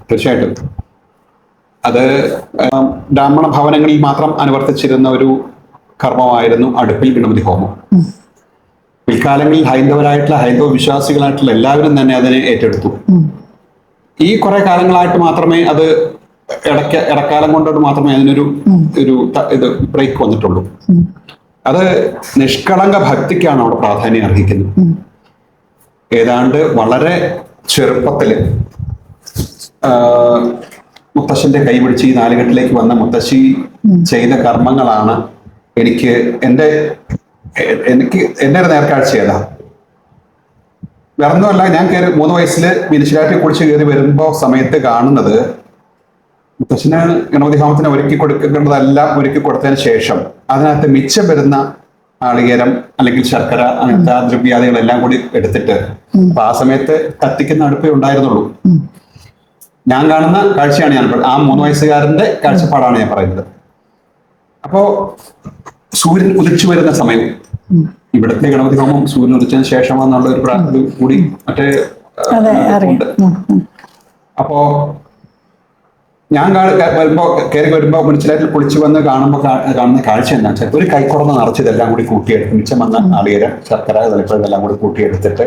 തീർച്ചയായിട്ടും അത് ബ്രാഹ്മണ ഭവനങ്ങളിൽ മാത്രം അനുവർത്തിച്ചിരുന്ന ഒരു കർമ്മമായിരുന്നു അടുപ്പിൽ ഗണപതി ഹോമം. പിൽക്കാലങ്ങളിൽ ഹൈന്ദവ വിശ്വാസികളായിട്ടുള്ള എല്ലാവരും തന്നെ അതിനെ ഏറ്റെടുത്തു. ഈ കുറെ കാലങ്ങളായിട്ട് മാത്രമേ അത് ഇടക്കാലം കൊണ്ടോട് മാത്രമേ അതിനൊരു ഇത് ബ്രേക്ക് വന്നിട്ടുള്ളൂ. അത് നിഷ്കളങ്ക ഭക്തിക്കാണ് അവിടെ പ്രാധാന്യം അർഹിക്കുന്നത്. ഏതാണ്ട് വളരെ ചെറുപ്പത്തില് മുത്തശ്ശന്റെ കൈപിടിച്ച് ഈ നാലുകെട്ടിലേക്ക് വന്ന മുത്തശ്ശി ചെയ്ത കർമ്മങ്ങളാണ് എൻ്റെ ഒരു നേർക്കാഴ്ച ഏതാ. വേറൊന്നുമല്ല, ഞാൻ 3 വയസ്സിൽ വിനിശിലാറ്റി കുളിച്ച് കയറി വരുമ്പോ സമയത്ത് കാണുന്നത് മുത്തശ്ശന് ഗണപതി ഹോമത്തിന് ഒരുക്കി കൊടുക്കേണ്ടതെല്ലാം ഒരുക്കി കൊടുത്തതിന് ശേഷം അതിനകത്ത് മിച്ചം വരുന്ന നാളികേരം അല്ലെങ്കിൽ ശർക്കര അങ്ങനത്തെ ദ്രവ്യാദികളെല്ലാം കൂടി എടുത്തിട്ട്, അപ്പൊ ആ സമയത്ത് കത്തിക്കുന്ന അടുപ്പേ ഉണ്ടായിരുന്നുള്ളൂ. ഞാൻ കാണുന്ന കാഴ്ചയാണ് ആ 3 വയസ്സുകാരന്റെ കാഴ്ചപ്പാടാണ് ഞാൻ പറയുന്നത്. അപ്പോ സൂര്യൻ ഉദിച്ചു വരുന്ന സമയം ഇവിടുത്തെ ഗണപതി ഹോമം സൂര്യൻ ഉദിച്ചതിന് ശേഷമാണെന്നുള്ള ഒരു ഇത് കൂടി മറ്റേ അതെ അറിയാം. ഉണ്ട്. അപ്പോ ഞാൻ കയറി വരുമ്പോ മുനിച്ചിലായിട്ട് കുളിച്ചു വന്ന് കാണുന്ന കാഴ്ച എന്താ വെച്ചാൽ ഒരു കൈക്കുറന്ന് നിറച്ച് ഇതെല്ലാം കൂടി കൂട്ടിയെടുത്ത് മിച്ചം വന്ന നാളികേരം, ശർക്കര, തലപ്പഴം ഇതെല്ലാം കൂടി കൂട്ടിയെടുത്തിട്ട്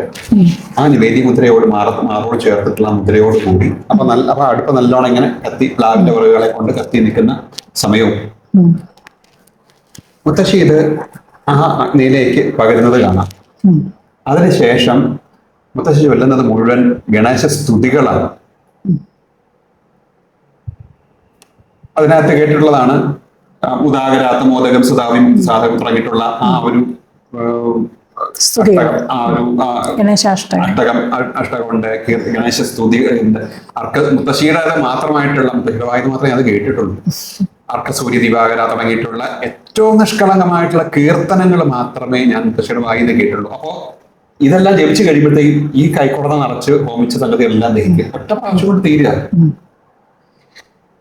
ആ നിവേദ്യ മുദ്രയോട് മാറോട് ചേർത്തിട്ടുള്ള മുദ്രയോട് കൂടി അപ്പൊ അടുപ്പ് നല്ലോണം ഇങ്ങനെ കത്തി പ്ലാവിന്റെ വിറകുകളെ കൊണ്ട് കത്തി നിൽക്കുന്ന സമയവും മുത്തശ്ശി ഇത് ആ അഗ്നിയിലേക്ക് പകരുന്നത് കാണാം. അതിനുശേഷം മുത്തശ്ശി ചൊല്ലുന്നത് മുഴുവൻ ഗണേശ സ്തുതികളാണ്. അതിനകത്ത് കേട്ടിട്ടുള്ളതാണ് ഉദാകരാത്ത മോദകം സുതാവിൻ സാധകം തുടങ്ങിയിട്ടുള്ള ആ ഒരു അഷ്ടകമുണ്ട്, ഗണേശ സ്തുതി ഉണ്ട്. മുത്തശ്ശിയുടെ മാത്രമായിട്ടുള്ള മുത്തശ്ശിയുടെ വായന മാത്രമേ അത് കേട്ടിട്ടുള്ളൂ. അർക്കസൂര്യ ദിവാകര തുടങ്ങിയിട്ടുള്ള ഏറ്റവും നിഷ്കളങ്കമായിട്ടുള്ള കീർത്തനങ്ങൾ മാത്രമേ ഞാൻ മുത്തശ്ശിയുടെ വായന കേട്ടുള്ളൂ. അപ്പോ ഇതെല്ലാം ജപിച്ചു കഴിയുമ്പോഴത്തേക്കും ഈ കൈക്കുറ നിറച്ച് ഹോമിച്ച സംഗതികളെല്ലാം ദഹിക്കുക, ഒറ്റ പ്രാവശ്യം കൊണ്ട് തീരുക.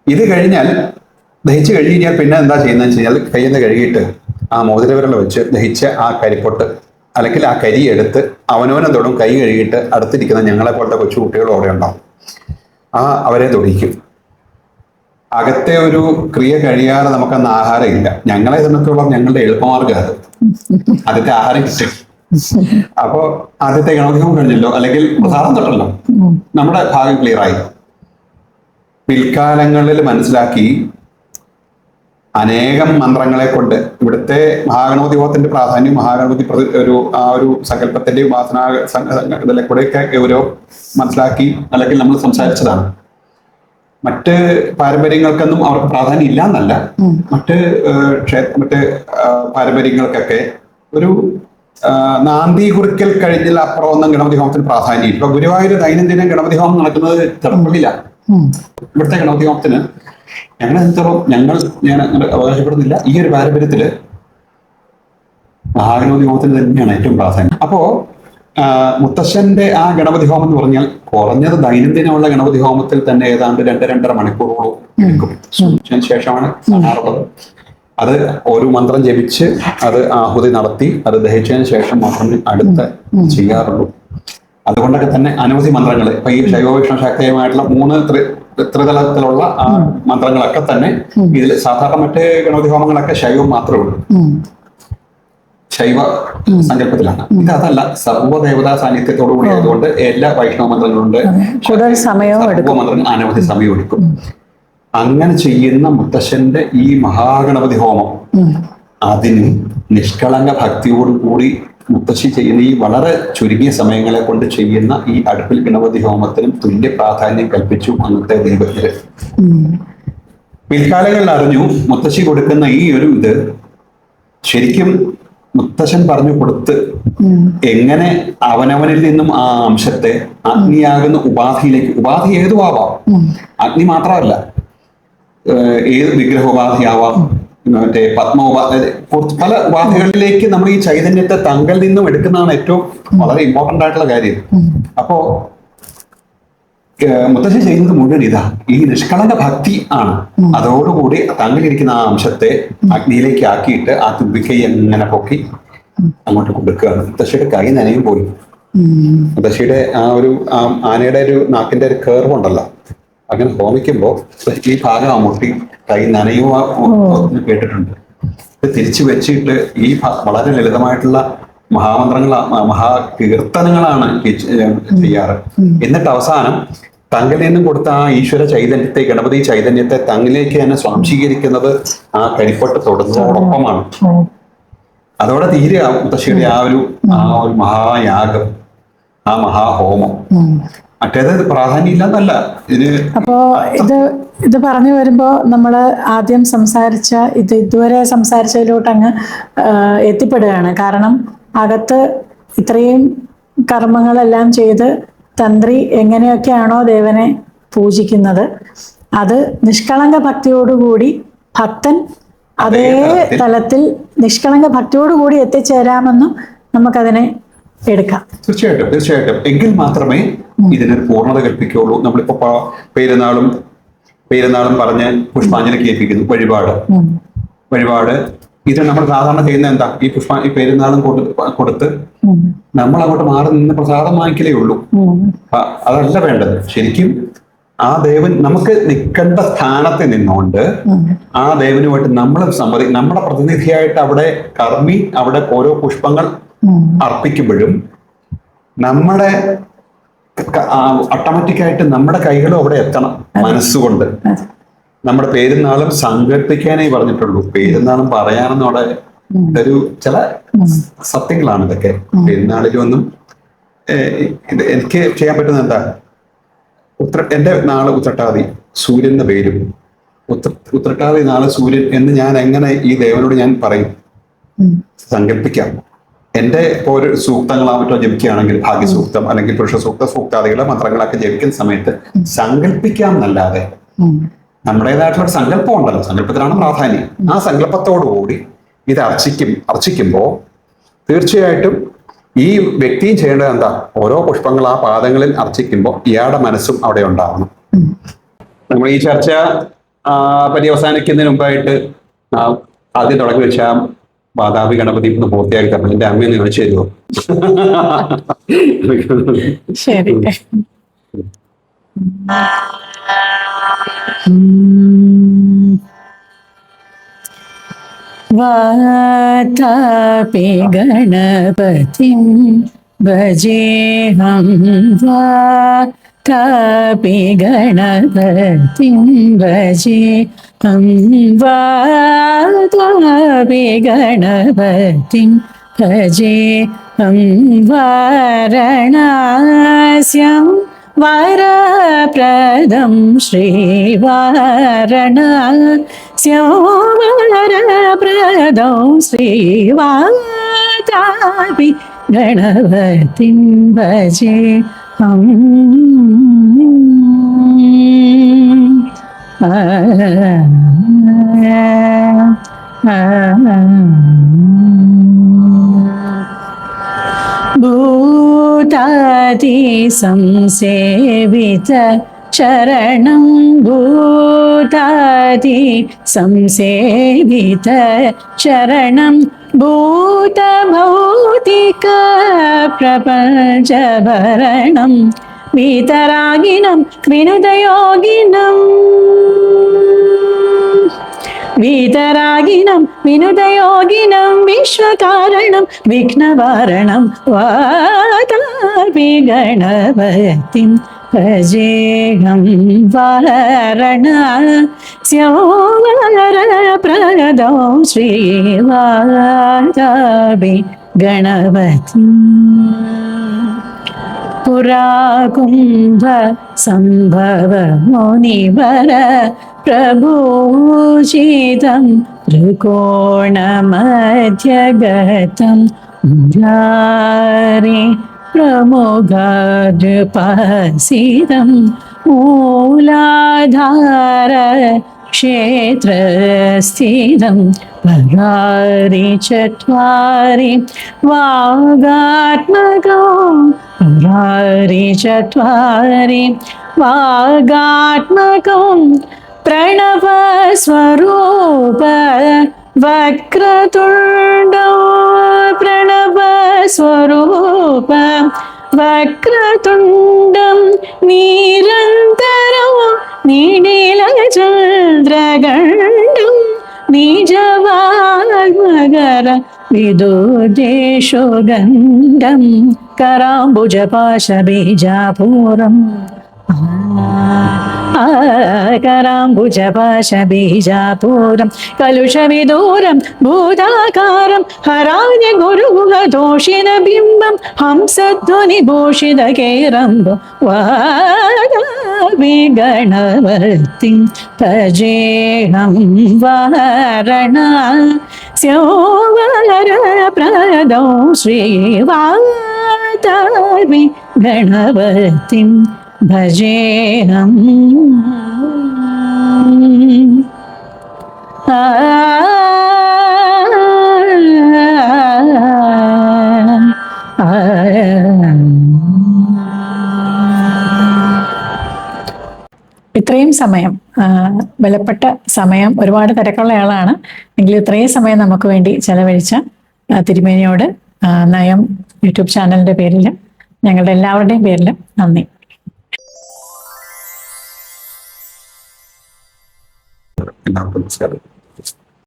ഇത് കഴിഞ്ഞാൽ ദഹിച്ചു കഴിഞ്ഞാൽ പിന്നെ എന്താ ചെയ്യുന്നതെന്ന് വെച്ച് കഴിഞ്ഞാൽ കയ്യിൽ നിന്ന് കഴുകിയിട്ട് ആ മോതിരവിരൽ വെച്ച് ദഹിച്ച ആ കരിപ്പൊട്ട് അല്ലെങ്കിൽ ആ കരി എടുത്ത് അവനവനെ തൊടും. കൈ കഴുകിയിട്ട് അടുത്തിരിക്കുന്ന ഞങ്ങളെ പോലത്തെ കൊച്ചു കുട്ടികളും അവിടെ ഉണ്ടാവും. അവരെ തൊടിക്കും. അകത്തെ ഒരു ക്രിയ കഴിയാതെ നമുക്കന്ന് ആഹാരം ഇല്ല. ഞങ്ങളെ സംബന്ധിച്ചോളം ഞങ്ങളുടെ എളുപ്പമാർഗ്ഗം അത്. ആദ്യത്തെ ആഹാരം കിട്ടും. അപ്പോ ആദ്യത്തെ ഗണപതി കഴിഞ്ഞല്ലോ, അല്ലെങ്കിൽ പ്രസാദം തൊട്ടല്ലോ, നമ്മുടെ ഭാഗം ക്ലിയർ ആയി. പിൽക്കാലങ്ങളിൽ മനസ്സിലാക്കി അനേകം മന്ത്രങ്ങളെ കൊണ്ട് ഇവിടുത്തെ മഹാഗണപതി ഹോമത്തിന്റെ പ്രാധാന്യം മഹാഗണപതി ആ ഒരു സങ്കല്പത്തിന്റെ ഉപാസന ഇതിലെ കൂടെയൊക്കെ ഗൗരവം മനസ്സിലാക്കി അല്ലെങ്കിൽ നമ്മൾ സംസാരിച്ചതാണ്. മറ്റ് പാരമ്പര്യങ്ങൾക്കൊന്നും അവർക്ക് പ്രാധാന്യം ഇല്ല എന്നല്ല, മറ്റ് പാരമ്പര്യങ്ങൾക്കൊക്കെ ഒരു നാന്തി കുറിക്കൽ കഴിഞ്ഞില്ല അപ്പുറം ഒന്നും ഗണപതി ഹോമത്തിന് പ്രാധാന്യം. ഇപ്പൊ ഗുരുവായൂർ ദൈനംദിനം ഗണപതി ഹോമം നടക്കുന്നത് തിടപ്പള്ളിയിലാണ്. ഇവിടുത്തെ ഗണപതി ഹോമത്തിന് ഞാൻ അവകാശപ്പെടുന്നില്ല, ഈ ഒരു പാരമ്പര്യത്തില് മഹാഗണപതി ഹോമത്തിന് തന്നെയാണ് ഏറ്റവും പ്രാധാന്യം. അപ്പോ മുത്തശ്ശന്റെ ആ ഗണപതി ഹോമം എന്ന് പറഞ്ഞാൽ കുറഞ്ഞത് ദൈനംദിനമുള്ള ഗണപതി ഹോമത്തിൽ തന്നെ ഏതാണ്ട് 2-2.5 മണിക്കൂറോളം എടുക്കും. ശേഷമാണ് കാണാറുള്ളത്. അത് ഒരു മന്ത്രം ജപിച്ച് അത് ആഹുതി നടത്തി അത് ദഹിച്ചതിന് ശേഷം മാത്രമേ അടുത്ത ചെയ്യാറുള്ളൂ. അതുകൊണ്ടൊക്കെ തന്നെ അനവധി മന്ത്രങ്ങൾ ഇപ്പൊ ഈ ശൈവവിഷ്ണു ശാക്തേയമായിട്ടുള്ള 3 ത്രിതലത്തിലുള്ള ആ മന്ത്രങ്ങളൊക്കെ തന്നെ ഇതിൽ സാധാരണ മറ്റേ ഗണപതി ഹോമങ്ങളൊക്കെ ശൈവം മാത്രമേ ഉള്ളൂ, ശൈവ സങ്കല്പത്തിലാണ്. ഇത് അതല്ല, സർവ്വദേവതാ സാന്നിധ്യത്തോടു കൂടി ആയതുകൊണ്ട് എല്ലാ വൈഷ്ണവ മന്ത്രങ്ങളുണ്ട്, മന്ത്രങ്ങൾ അനവധി സമയം എടുക്കും. അങ്ങനെ ചെയ്യുന്ന മുത്തശ്ശന്റെ ഈ മഹാഗണപതി ഹോമം അതിന് നിഷ്കളങ്ക ഭക്തിയോടുകൂടി മുത്തശ്ശി ചെയ്യുന്ന ഈ വളരെ ചുരുങ്ങിയ സമയങ്ങളെ കൊണ്ട് ചെയ്യുന്ന ഈ അടുപ്പിൽ ഗണപതി ഹോമത്തിനും തുല്യ പ്രാധാന്യം കൽപ്പിച്ചു അന്നത്തെ ദൈവജ്ഞര്. പിൽക്കാലങ്ങളിൽ അറിഞ്ഞു മുത്തശ്ശി കൊടുക്കുന്ന ഈ ഒരു ഇത് ശരിക്കും മുത്തശ്ശൻ പറഞ്ഞു കൊടുത്ത് എങ്ങനെ അവനവനിൽ നിന്നും ആ അംശത്തെ അഗ്നിയാകുന്ന ഉപാധിയിലേക്ക്, ഉപാധി ഏതും ആവാം, അഗ്നി മാത്രമല്ല, ഏത് വിഗ്രഹോപാധിയാവാം, മറ്റേ പത്മോപാധി, പല ഉപാധികളിലേക്ക് നമ്മൾ ഈ ചൈതന്യത്തെ തങ്കിൽ നിന്നും എടുക്കുന്നതാണ് ഏറ്റവും വളരെ ഇമ്പോർട്ടന്റ് ആയിട്ടുള്ള കാര്യം. അപ്പോ മുത്തശ്ശി ചെയ്യുന്നത് മുഴുവൻ ഇതാ, ഈ നിഷ്കളങ്ക ഭക്തി ആണ്. അതോടുകൂടി തങ്ങളിരിക്കുന്ന ആ അംശത്തെ അഗ്നിയിലേക്ക് ആക്കിയിട്ട് ആ തുമ്പിക്കൈ എങ്ങനെ പൊക്കി അങ്ങോട്ട് കൊടുക്കുകയാണ്. മുത്തശ്ശിയുടെ കൈ നനയും പോയി. മുത്തശ്ശിയുടെ ആ ആനയുടെ ഒരു നാക്കിന്റെ ഒരു കേർവ് ഉണ്ടല്ലോ, അങ്ങനെ ഹോമിക്കുമ്പോ ഈ ഭാഗം മുട്ടി കൈ നനയുക കേട്ടിട്ടുണ്ട്. ഇത് തിരിച്ചു വെച്ചിട്ട് ഈ വളരെ ലളിതമായിട്ടുള്ള മഹാകീർത്തനങ്ങളാണ് ചെയ്യാറ്. എന്നിട്ട് അവസാനം തങ്ങളിൽ നിന്നും കൊടുത്ത ആ ഈശ്വര ചൈതന്യത്തെ, ഗണപതി ചൈതന്യത്തെ തങ്ങളിലേക്ക് തന്നെ സ്വാംശീകരിക്കുന്നത് ആ കരിപ്പൊട്ട് തൊടുന്നതോടൊപ്പമാണ്. അതോടെ തീരെ മുത്തശ്ശിയുടെ ആ ഒരു മഹായാഗം, ആ മഹാഹോമം. മറ്റേത് പ്രാധാന്യം ഇല്ലെന്നല്ല ഇതിന്. അപ്പോ ഇത് പറഞ്ഞു വരുമ്പോ നമ്മള് ആദ്യം സംസാരിച്ച ഇതുവരെ സംസാരിച്ചതിലോട്ട് അങ്ങ് എത്തിപ്പെടുകയാണ്. കാരണം അകത്ത് ഇത്രയും കർമ്മങ്ങളെല്ലാം ചെയ്ത് തന്ത്രി എങ്ങനെയൊക്കെയാണോ ദേവനെ പൂജിക്കുന്നത്, അത് നിഷ്കളങ്ക ഭക്തിയോടുകൂടി ഭക്തൻ അതേ തലത്തിൽ നിഷ്കളങ്ക ഭക്തിയോടുകൂടി എത്തിച്ചേരാമെന്നും നമുക്കതിനെ എടുക്കാം. തീർച്ചയായിട്ടും എങ്കിൽ മാത്രമേ ഇതിനൊരു പൂർണ്ണത കൽപ്പിക്കുകയുള്ളൂ. നമ്മളിപ്പോ പേരുന്നാളും പറഞ്ഞ് പുഷ്പാഞ്ജലി കേൾപ്പിക്കുന്നു. വഴിപാട് ഇത് നമ്മൾ സാധാരണ ചെയ്യുന്ന എന്താ, ഈ പെരുന്നാളും കൊടുത്ത് നമ്മൾ അങ്ങോട്ട് മാറി നിന്ന് പ്രസാദം വാങ്ങിക്കലേ ഉള്ളൂ. അതല്ല വേണ്ടത്. ശരിക്കും ആ ദേവൻ നമുക്ക് നിൽക്കേണ്ട സ്ഥാനത്ത് നിന്നുകൊണ്ട് ആ ദേവനുമായിട്ട് നമ്മൾ നമ്മുടെ പ്രതിനിധിയായിട്ട് അവിടെ കർമ്മി അവിടെ ഓരോ പുഷ്പങ്ങൾ അർപ്പിക്കുമ്പോഴും നമ്മുടെ ഓട്ടോമാറ്റിക്കായിട്ട് നമ്മുടെ കൈകളും അവിടെ എത്തണം മനസ്സുകൊണ്ട്. നമ്മുടെ പെരുന്നാളും സങ്കല്പിക്കാനേ പറഞ്ഞിട്ടുള്ളൂ, പെരുന്നാളും പറയാനൊന്നും അവിടെ ഒരു ചില സത്യങ്ങളാണ് ഇതൊക്കെ. പെരുന്നാളിലൊന്നും എനിക്ക് ചെയ്യാൻ പറ്റുന്ന എന്താ, എന്റെ നാള് ഉത്രട്ടാതി സൂര്യന്റെ പേരും ഉത്രട്ടാതി നാളെ സൂര്യൻ എന്ന് ഞാൻ എങ്ങനെ ഈ ദേവനോട് ഞാൻ പറയും, സങ്കല്പിക്കാം. എന്റെ ഒരു സൂക്തങ്ങളാ മറ്റോ ജപിക്കുകയാണെങ്കിൽ ഭാഗ്യസൂക്തം അല്ലെങ്കിൽ പുരുഷ സൂക്ത സൂക്താദികളെ മന്ത്രങ്ങളൊക്കെ ജപിക്കുന്ന സമയത്ത് സങ്കല്പിക്കാം എന്നല്ലാതെ നമ്മുടേതായിട്ടുള്ള സങ്കല്പം ഉണ്ടല്ലോ, സങ്കല്പത്തിലാണ് പ്രാധാന്യം. ആ സങ്കല്പത്തോടുകൂടി ഇത് അർച്ചിക്കുമ്പോ തീർച്ചയായിട്ടും ഈ വ്യക്തിയും ചെയ്യേണ്ടത് എന്താ, ഓരോ പുഷ്പങ്ങൾ ആ പാദങ്ങളിൽ അർച്ചിക്കുമ്പോൾ ഇയാളുടെ മനസ്സും അവിടെ ഉണ്ടാവണം. നമ്മൾ ഈ ചർച്ച പര്യവസാനിക്കുന്നതിന് മുമ്പായിട്ട് ആദ്യം തുടങ്ങി വെച്ച വാതാപി ഗണപതി ഒന്ന് പൂർത്തിയാക്കി തരണം. എന്റെ അമ്മയെന്ന് കാണിച്ചു തരുമോ? ശരി. വാതാപി ഗണപതിം ഭജേഹം വാതാപി ഗണപതിം ഭജേഹം വാതാപി ഗണപതിം ഭജേഹം വാരണാസ്യം വരപ്രദം ശ്രീവാരണാസ്യം വരപ്രദം ശ്രീവാതാപി ഗണപതിം ഭജേഹം ഭൂതാദി സംസേവിത ചരണം ഭൂതാദി സംസേവിത ചരണം ഭൂതഭൗതിക പ്രപഞ്ചഭരണം വീതരാഗിണം വിനുദയോഗിനം വീതരാഗിണം വിനുദയോഗിനം വിശ്വകാരണം വിഘ്നവാരണം വാതാപി ഗണപതിം ഭജേഹം വാരണാസ്യം വരപ്രദം ശ്രീവാതാപി ഗണപതിം പുരാകുംഭ സംഭവ മുനിവര പ്രഭൂഷിതം ത്രികോണമധ്യഗതം മുരാരി പ്രമുഖാദ്രുപസിതം മൂലാധാര ക്ഷേത്രസ്ഥിതം വരാരി ചത്വാരി വാഗാത്മകം വരാരി ചത്വാരി വാഗാത്മകം പ്രണവസ്വരൂപ വക്രതുണ്ടോ പ്രണവസ്വരൂപ വക്രതുണ്ടം നിരന്തരം നീലചന്ദ്രഗണ്ഡം നിജവാൽമകര വിദുദേശോ ഗണ്ഡം കരാംബുജപാശബീജാപൂരം കരാംബുജപാശബീജാപൂരം കലുഷവിദൂരം ഭൂതാകാരം ഹരാന്യ ഗുരുഗുഹദോഷിന ബിംബം ഹംസധ്വനിഭൂഷിതകേരംബം വാതാപി ഗണപതിം ഭജേഹം വാരണാസ്യം വരപ്രദം ശ്രീവാതാപി ഗണപതിം ഭജേഹം ഇത്രയും സമയം വിലപ്പെട്ട സമയം, ഒരുപാട് തിരക്കുള്ള ആളാണ് എങ്കിലും ഇത്രയും സമയം നമുക്ക് വേണ്ടി ചെലവഴിച്ച തിരുമേനിയോട് നയം യൂട്യൂബ് ചാനലിന്റെ പേരിലും ഞങ്ങളുടെ എല്ലാവരുടെയും പേരിലും നന്ദി. എല്ലാവർക്കും നമസ്കാരം.